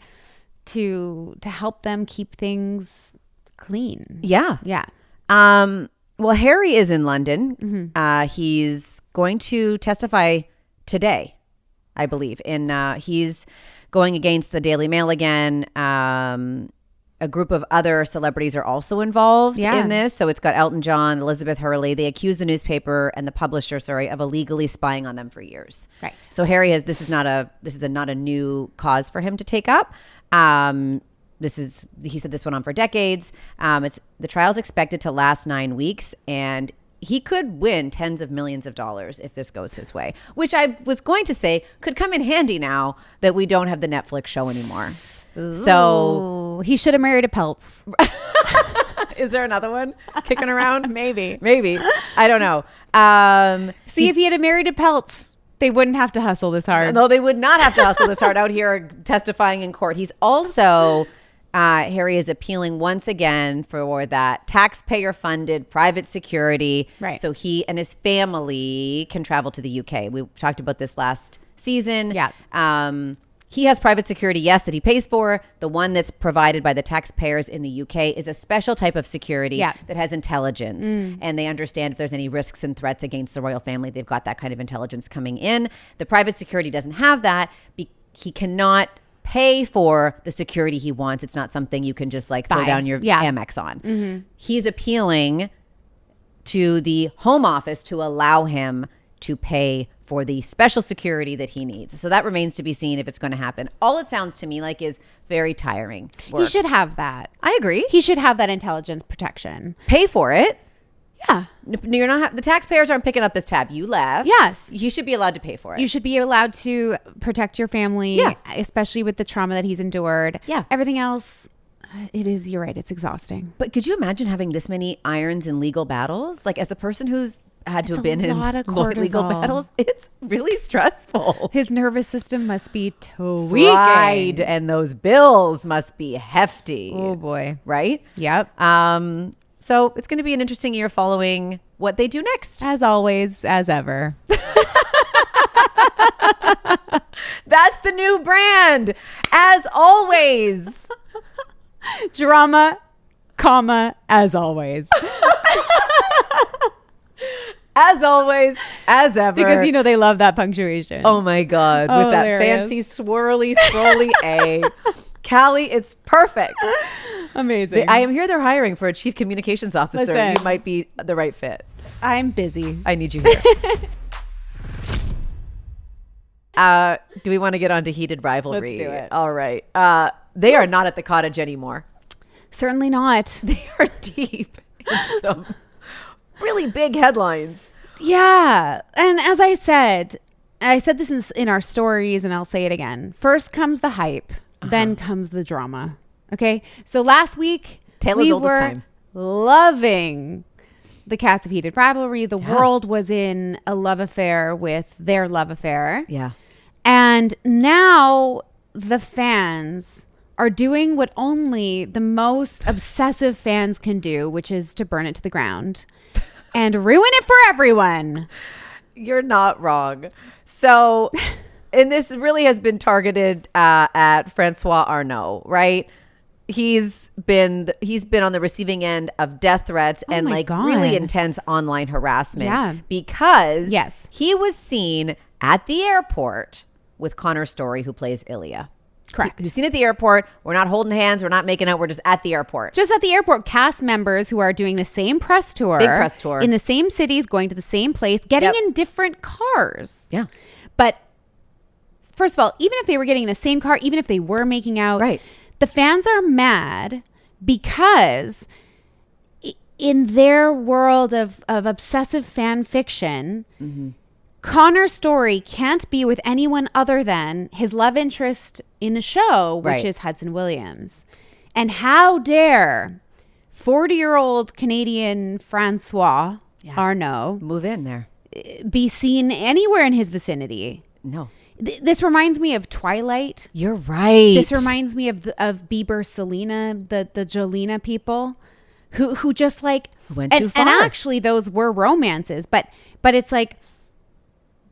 to help them keep things clean. Yeah. Yeah. Well, Harry is in London. He's going to testify today, I believe. He's going against the Daily Mail again. A group of other celebrities are also involved in this. So it's got Elton John, Elizabeth Hurley. They accuse the newspaper and the publisher, of illegally spying on them for years. Right. So Harry this is not a new cause for him to take up. He said this went on for decades. The trial's expected to last 9 weeks, and he could win tens of millions of dollars if this goes his way, which I was going to say could come in handy now that we don't have the Netflix show anymore. Ooh. So he should have married a Peltz. Is there another one kicking around? Maybe. I don't know. See, if he had married a Peltz, they wouldn't have to hustle this hard. No, they would not have to hustle this hard out here testifying in court. He's also... Harry is appealing once again for that taxpayer-funded private security, right? So he and his family can travel to the UK. We talked about this last season. Yeah. He has private security, yes, that he pays for. The one that's provided by the taxpayers in the UK is a special type of security that has intelligence. And they understand if there's any risks and threats against the royal family, they've got that kind of intelligence coming in. The private security doesn't have that. He cannot pay for the security he wants. It's not something you can just like throw down your Amex on. He's appealing to the Home Office to allow him to pay for the special security that he needs. So that remains to be seen if it's going to happen. All it sounds to me like is very tiring work. He should have that. I agree. He should have that intelligence protection. Pay for it. Yeah. You're not the taxpayers aren't picking up this tab. You left. Yes. He should be allowed to pay for it. You should be allowed to protect your family, especially with the trauma that he's endured. Yeah. Everything else, you're right, it's exhausting. But could you imagine having this many irons in legal battles? Like, as a person who's had to have been in legal battles, it's really stressful. His nervous system must be tweaking. Right. And those bills must be hefty. Oh boy. Right? Yep. So it's going to be an interesting year following what they do next. As always, as ever. That's the new brand. As always. Drama, comma, as always. As always, as ever. Because they love that punctuation. Oh my God. With that fancy swirly, scrolly A. Callie, it's perfect. Amazing. I am here. They're hiring for a chief communications officer. Listen, you might be the right fit. I'm busy. I need you here. Do we want to get on to heated rivalry? Let's do it. All right. They are not at the cottage anymore. Certainly not. They are deep in some really big headlines. Yeah. And as I said this in our stories, and I'll say it again. First comes the hype. Then comes the drama. Okay. So last week, we were loving the cast of Heated Rivalry. The world was in a love affair with their love affair. Yeah. And now the fans are doing what only the most obsessive fans can do, which is to burn it to the ground and ruin it for everyone. You're not wrong. So, and this really has been targeted at Francois Arnault, right? He's been on the receiving end of death threats and really intense online harassment because he was seen at the airport with Connor Story, who plays Ilya. Correct. You've seen at the airport. We're not holding hands. We're not making out. We're just at the airport. Just at the airport. Cast members who are doing the same press tour. Big press tour. In the same cities, going to the same place, getting in different cars. Yeah. But first of all, even if they were getting in the same car, even if they were making out, right, the fans are mad because in their world of obsessive fan fiction, Connor's Story can't be with anyone other than his love interest in the show, which is Hudson Williams. And how dare 40-year-old Canadian Francois Arnault move in there, be seen anywhere in his vicinity? No. This reminds me of Twilight. You're right. This reminds me of Bieber, Selena, the Jolena people who just like went too far. And actually those were romances, but it's like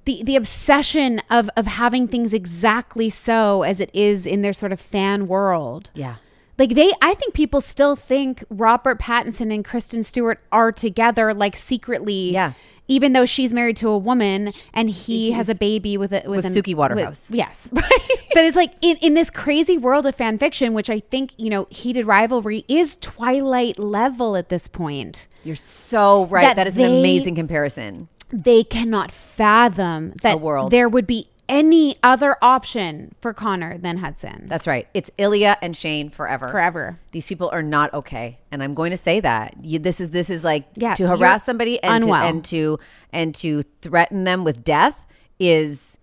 the obsession of having things exactly so as it is in their sort of fan world. Yeah. Like I think people still think Robert Pattinson and Kristen Stewart are together, like secretly. Yeah. Even though she's married to a woman and he has a baby with Suki Waterhouse. Yes. Right. But it's like in this crazy world of fan fiction, which I think, Heated Rivalry is Twilight level at this point. You're so right. That is an amazing comparison. They cannot fathom that there would be any other option for Connor than Hudson. That's right. It's Ilya and Shane forever. Forever. These people are not okay, and I'm going to say that. This is like to harass somebody and to threaten them with death is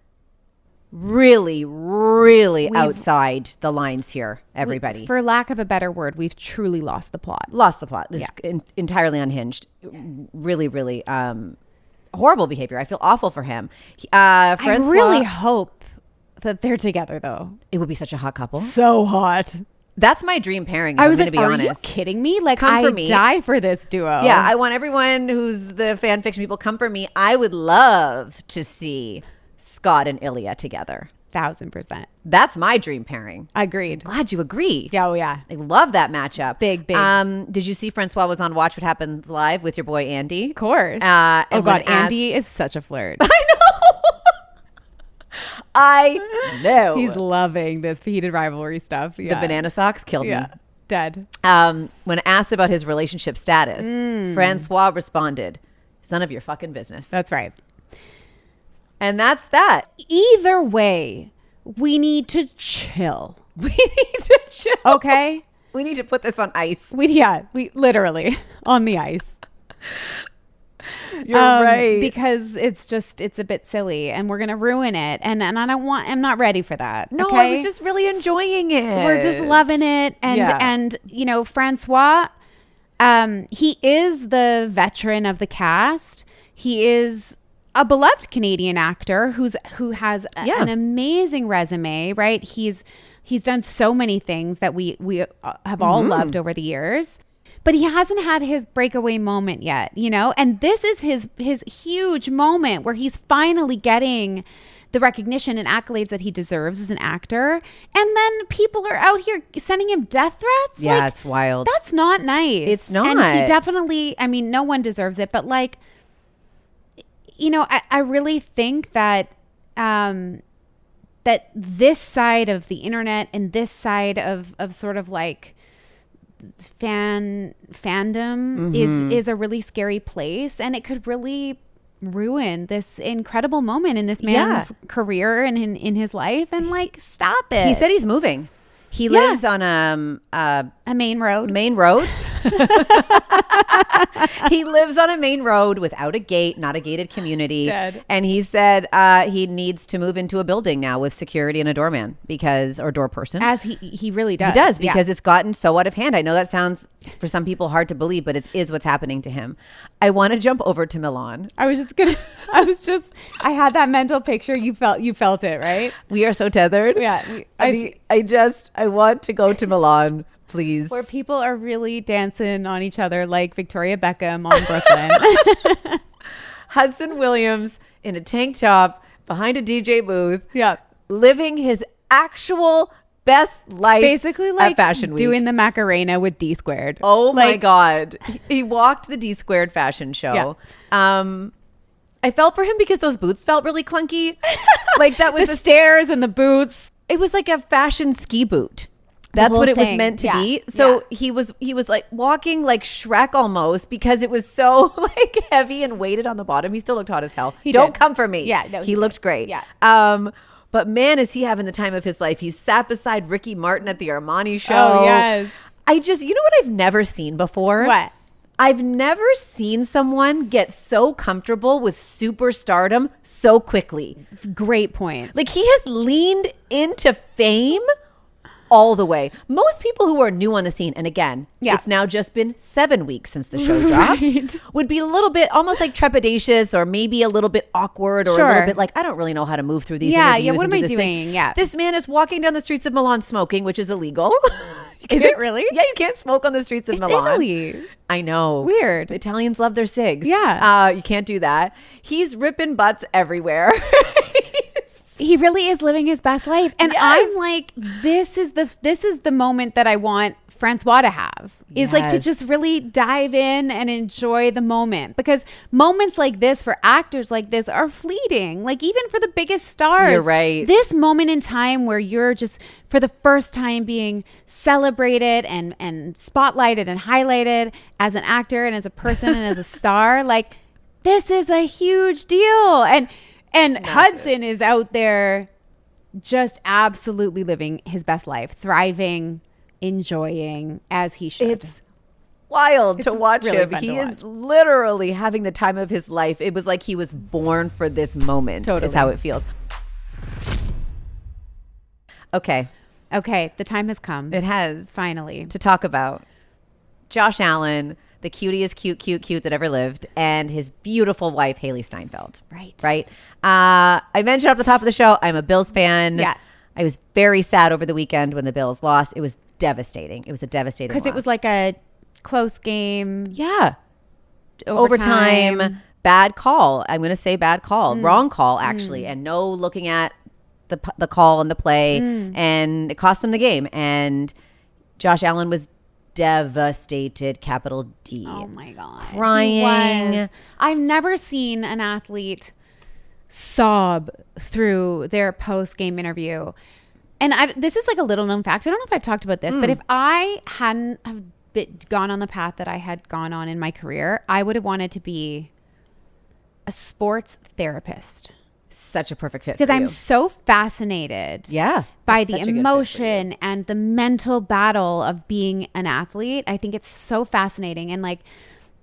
really, really outside the lines here. Everybody, for lack of a better word, we've truly lost the plot. This is entirely unhinged. Really, really. Horrible behavior. I feel awful for him. I really hope that they're together, though. It would be such a hot couple. So hot. That's my dream pairing. I'm going to be honest. Are you kidding me? Like, I die for this duo. Yeah, I want everyone who's the fan fiction people come for me. I would love to see Scott and Ilya together. 1000%. That's my dream pairing. Agreed. Glad you agree. Yeah, oh yeah. I love that matchup. Big. Did you see Francois was on Watch What Happens Live with your boy Andy? Of course. Oh God, Andy is such a flirt. I know. He's loving this Heated Rivalry stuff. Yeah. The banana socks killed me. Dead. When asked about his relationship status, Francois responded, "It's none of your fucking business." That's right. And that's that. Either way, we need to chill. We need to chill. Okay? We need to put this on ice. We literally on the ice. You're right. Because it's a bit silly and we're going to ruin it. And I'm not ready for that. No, okay? I was just really enjoying it. We're just loving it. And you know, Francois, he is the veteran of the cast. He is a beloved Canadian actor who has an amazing resume, right? He's done so many things that we have all loved over the years. But he hasn't had his breakaway moment yet, you know? And this is his huge moment where he's finally getting the recognition and accolades that he deserves as an actor. And then people are out here sending him death threats. Yeah, like, it's wild. That's not nice. It's not. And he definitely, I mean, no one deserves it. But like, you know, I really think that that this side of the internet and this side of sort of like fandom is a really scary place, and it could really ruin this incredible moment in this man's career and in his life. And like, stop it. He said he's moving. He lives on a main road. He lives on a main road without a gate, not a gated community. Dead. And he said he needs to move into a building now with security and a doorman or door person. As he really does. He does, because it's gotten so out of hand. I know that sounds for some people hard to believe, but it is what's happening to him. I want to jump over to Milan. I had that mental picture. You felt it, right? We are so tethered. Yeah. I want to go to Milan, please. Where people are really dancing on each other like Victoria Beckham on Brooklyn. Hudson Williams in a tank top behind a DJ booth. Yeah. Living his actual best life. Basically like at Fashion Week. Doing the Macarena with D Squared. Oh my God. He walked the D Squared fashion show. Yeah. I felt for him because those boots felt really clunky. Like that was the stairs and the boots. It was like a fashion ski boot. That's what it was meant to be. So he was like walking like Shrek almost, because it was so like heavy and weighted on the bottom. He still looked hot as hell. Don't come for me. Yeah, no, he looked great. Yeah. But man, is he having the time of his life. He sat beside Ricky Martin at the Armani show. Oh, yes. You know what I've never seen before? What? I've never seen someone get so comfortable with superstardom so quickly. Great point. Like, he has leaned into fame all the way. Most people who are new on the scene, and again, it's now just been 7 weeks since the show dropped, would be a little bit almost like trepidatious, or maybe a little bit awkward, or a little bit like, I don't really know how to move through these interviews. Yeah, what am I doing? Thing. Yeah. This man is walking down the streets of Milan smoking, which is illegal. Is it really? Yeah, you can't smoke on the streets of Milan. Italy. I know. Weird. The Italians love their cigs. Yeah. You can't do that. He's ripping butts everywhere. He really is living his best life. And I'm like, this is the moment that I want Francois to have, is like to just really dive in and enjoy the moment, because moments like this for actors like this are fleeting. Like, even for the biggest stars, you're right. This moment in time where you're just for the first time being celebrated and spotlighted and highlighted as an actor and as a person and as a star, like, this is a huge deal. And Hudson is out there just absolutely living his best life, thriving, enjoying, as he should. It's wild to watch really him. fun He to is watch. literally having the time of his life. It was like he was born for this moment. Totally. Is how it feels. Okay. The time has come. It has. Finally. To talk about Josh Allen, the cutest cute that ever lived, and his beautiful wife, Hailee Steinfeld. Right. I mentioned off the top of the show, I'm a Bills fan. Yeah. I was very sad over the weekend when the Bills lost. It was devastating. It was a devastating Because it was like a close game. Yeah. Overtime. Bad call. I'm going to say bad call. Wrong call, actually. And no looking at the call and the play. And it cost them the game. And Josh Allen was devastated, capital D. Oh my God. Crying. I've never seen an athlete sob through their post-game interview. And this is like a little known fact. I don't know if I've talked about this, but if I hadn't have gone on the path that I had gone on in my career, I would have wanted to be a sports therapist. such a perfect fit because for I'm you. so fascinated by the emotion and the mental battle of being an athlete. I think it's so fascinating. And like,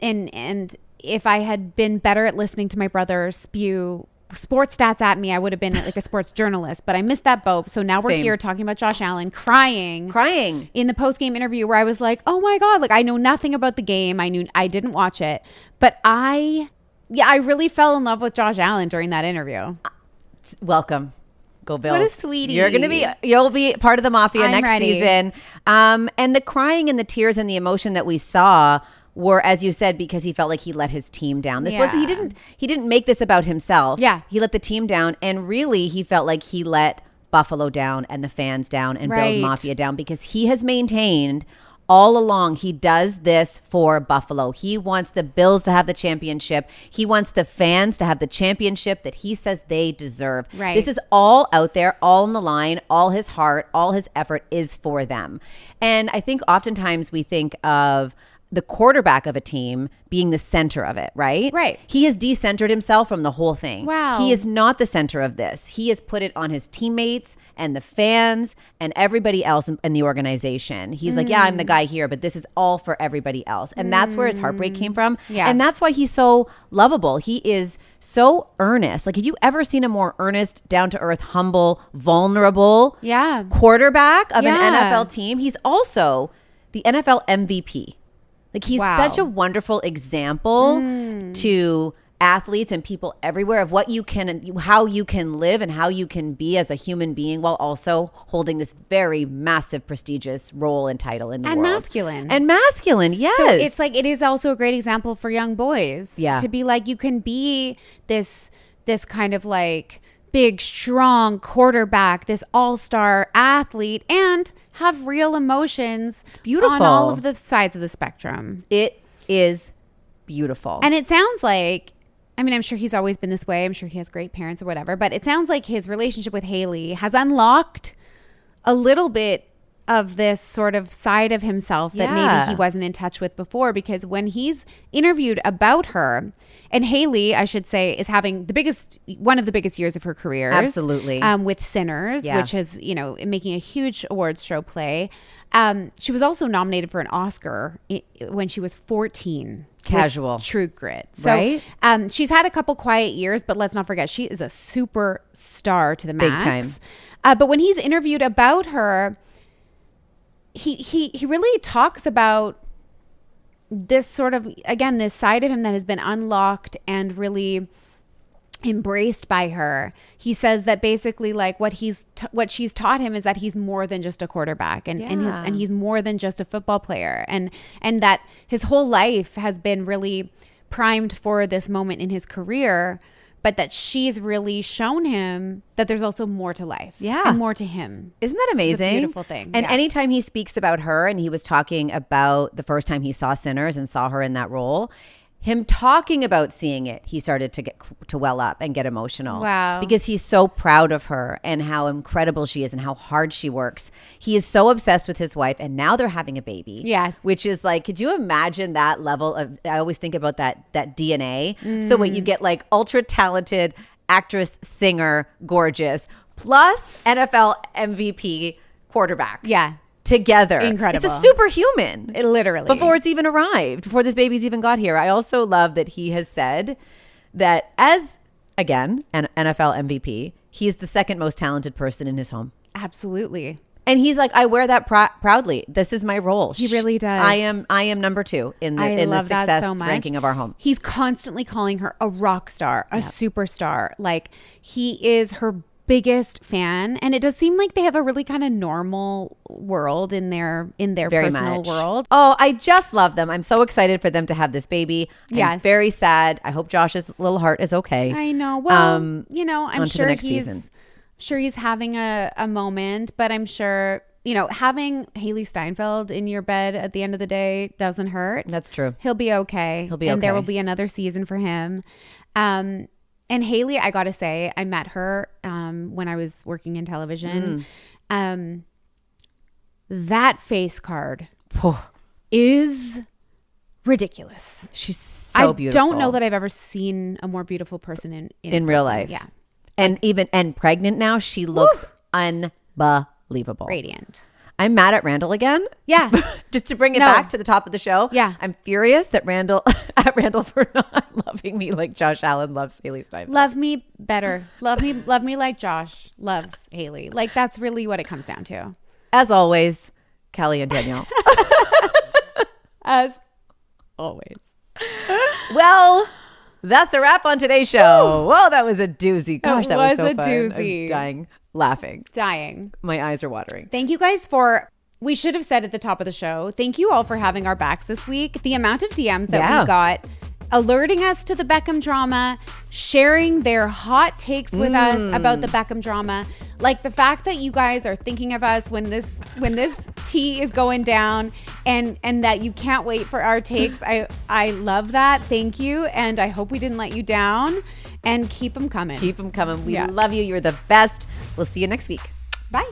and if I had been better at listening to my brother spew sports stats at me, I would have been like a sports journalist, but I missed that boat. So now we're here talking about Josh Allen crying in the post-game interview where I was like, oh my God, like I know nothing about the game. I didn't watch it, but I really fell in love with Josh Allen during that interview. Welcome. Go Bills. What a sweetie. You'll be part of the Mafia I'm next ready. season. And the crying and the tears and the emotion that we saw were, as you said, because he felt like he let his team down. He didn't make this about himself. Yeah. He let the team down, and really he felt like he let Buffalo down and the fans down and Bills Mafia down, because he has maintained all along he does this for Buffalo. He wants the Bills to have the championship. He wants the fans to have the championship that he says they deserve. Right. This is all out there, all on the line, all his heart, all his effort is for them. And I think oftentimes we think of the quarterback of a team being the center of it, right? Right. He has decentered himself from the whole thing. Wow. He is not the center of this. He has put it on his teammates and the fans and everybody else in the organization. He's like, yeah, I'm the guy here, but this is all for everybody else. And that's where his heartbreak came from. Yeah. And that's why he's so lovable. He is so earnest. Like, have you ever seen a more earnest, down-to-earth, humble, vulnerable quarterback of an NFL team? He's also the NFL MVP. Like, he's such a wonderful example to athletes and people everywhere of what you can, how you can live and how you can be as a human being while also holding this very massive, prestigious role and title in the world. And masculine, yes. So it's like, it is also a great example for young boys. Yeah. To be like, you can be this kind of like big, strong quarterback, this all-star athlete, and have real emotions. It's beautiful on all of the sides of the spectrum. It is beautiful. And it sounds like, I mean, I'm sure he's always been this way. I'm sure he has great parents or whatever, but it sounds like his relationship with Hailee has unlocked a little bit of this sort of side of himself that maybe he wasn't in touch with before, because when he's interviewed about her, and Hailee, I should say, is having one of the biggest years of her career. Absolutely. With Sinners, which is, making a huge awards show play. She was also nominated for an Oscar when she was 14. Casual. True Grit. So, she's had a couple quiet years, but let's not forget, she is a superstar to the max. Big time. But when he's interviewed about her, he really talks about this sort of, again, this side of him that has been unlocked and really embraced by her. He says that basically, like, what she's taught him is that he's more than just a quarterback, and he's more than just a football player, and that his whole life has been really primed for this moment in his career, but that she's really shown him that there's also more to life. And more to him. Isn't that amazing? It's a beautiful thing. And anytime he speaks about her, and he was talking about the first time he saw Sinners and saw her in that role, him talking about seeing it, he started to well up and get emotional. Wow. Because he's so proud of her and how incredible she is and how hard she works. He is so obsessed with his wife, and now they're having a baby. Yes. Which is like, could you imagine that level of, I always think about that DNA. So what you get, like, ultra talented actress, singer, gorgeous, plus NFL MVP quarterback. Yeah. Together. Incredible. It's a superhuman. Literally. Before it's even arrived, before this baby's even got here. I also love that he has said that as, again, an NFL MVP, he's the second most talented person in his home. Absolutely. And he's like, I wear that proudly. This is my role. He really does. I am number 2 in the success ranking of our home. He's constantly calling her a rock star, a superstar. Like, he is her biggest fan, and it does seem like they have a really kind of normal world in their Very personal much. world. Oh, I just love them. I'm so excited for them to have this baby. I'm very sad. I hope Josh's little heart is okay. I know. Well, I'm sure season. He's having a moment, but I'm sure, having Hailee Steinfeld in your bed at the end of the day doesn't hurt. That's true. He'll be okay. And there will be another season for him. And Hailee, I got to say, I met her when I was working in television. That face card is ridiculous. She's so beautiful. I don't know that I've ever seen a more beautiful person in real person. life. Yeah. And pregnant now, she looks unbelievable. Radiant. I'm mad at Randall again. Yeah. Just to bring it back to the top of the show. Yeah. I'm furious that Randall for not loving me like Josh Allen loves Hailee Steinfeld. Love me better. Love me like Josh loves Hailee. Like, that's really what it comes down to. As always, Callie and Danielle. As always. Well, that's a wrap on today's show. Whoa, that was a doozy. Gosh, that was so a fun. doozy. I'm dying laughing. Dying. My eyes are watering. Thank you guys we should have said at the top of the show, thank you all for having our backs this week. The amount of DMs that we got alerting us to the Beckham drama, sharing their hot takes with us about the Beckham drama. Like, the fact that you guys are thinking of us when this tea is going down and that you can't wait for our takes. I love that. Thank you. And I hope we didn't let you down, and keep them coming. Keep them coming. We love you. You're the best. We'll see you next week. Bye.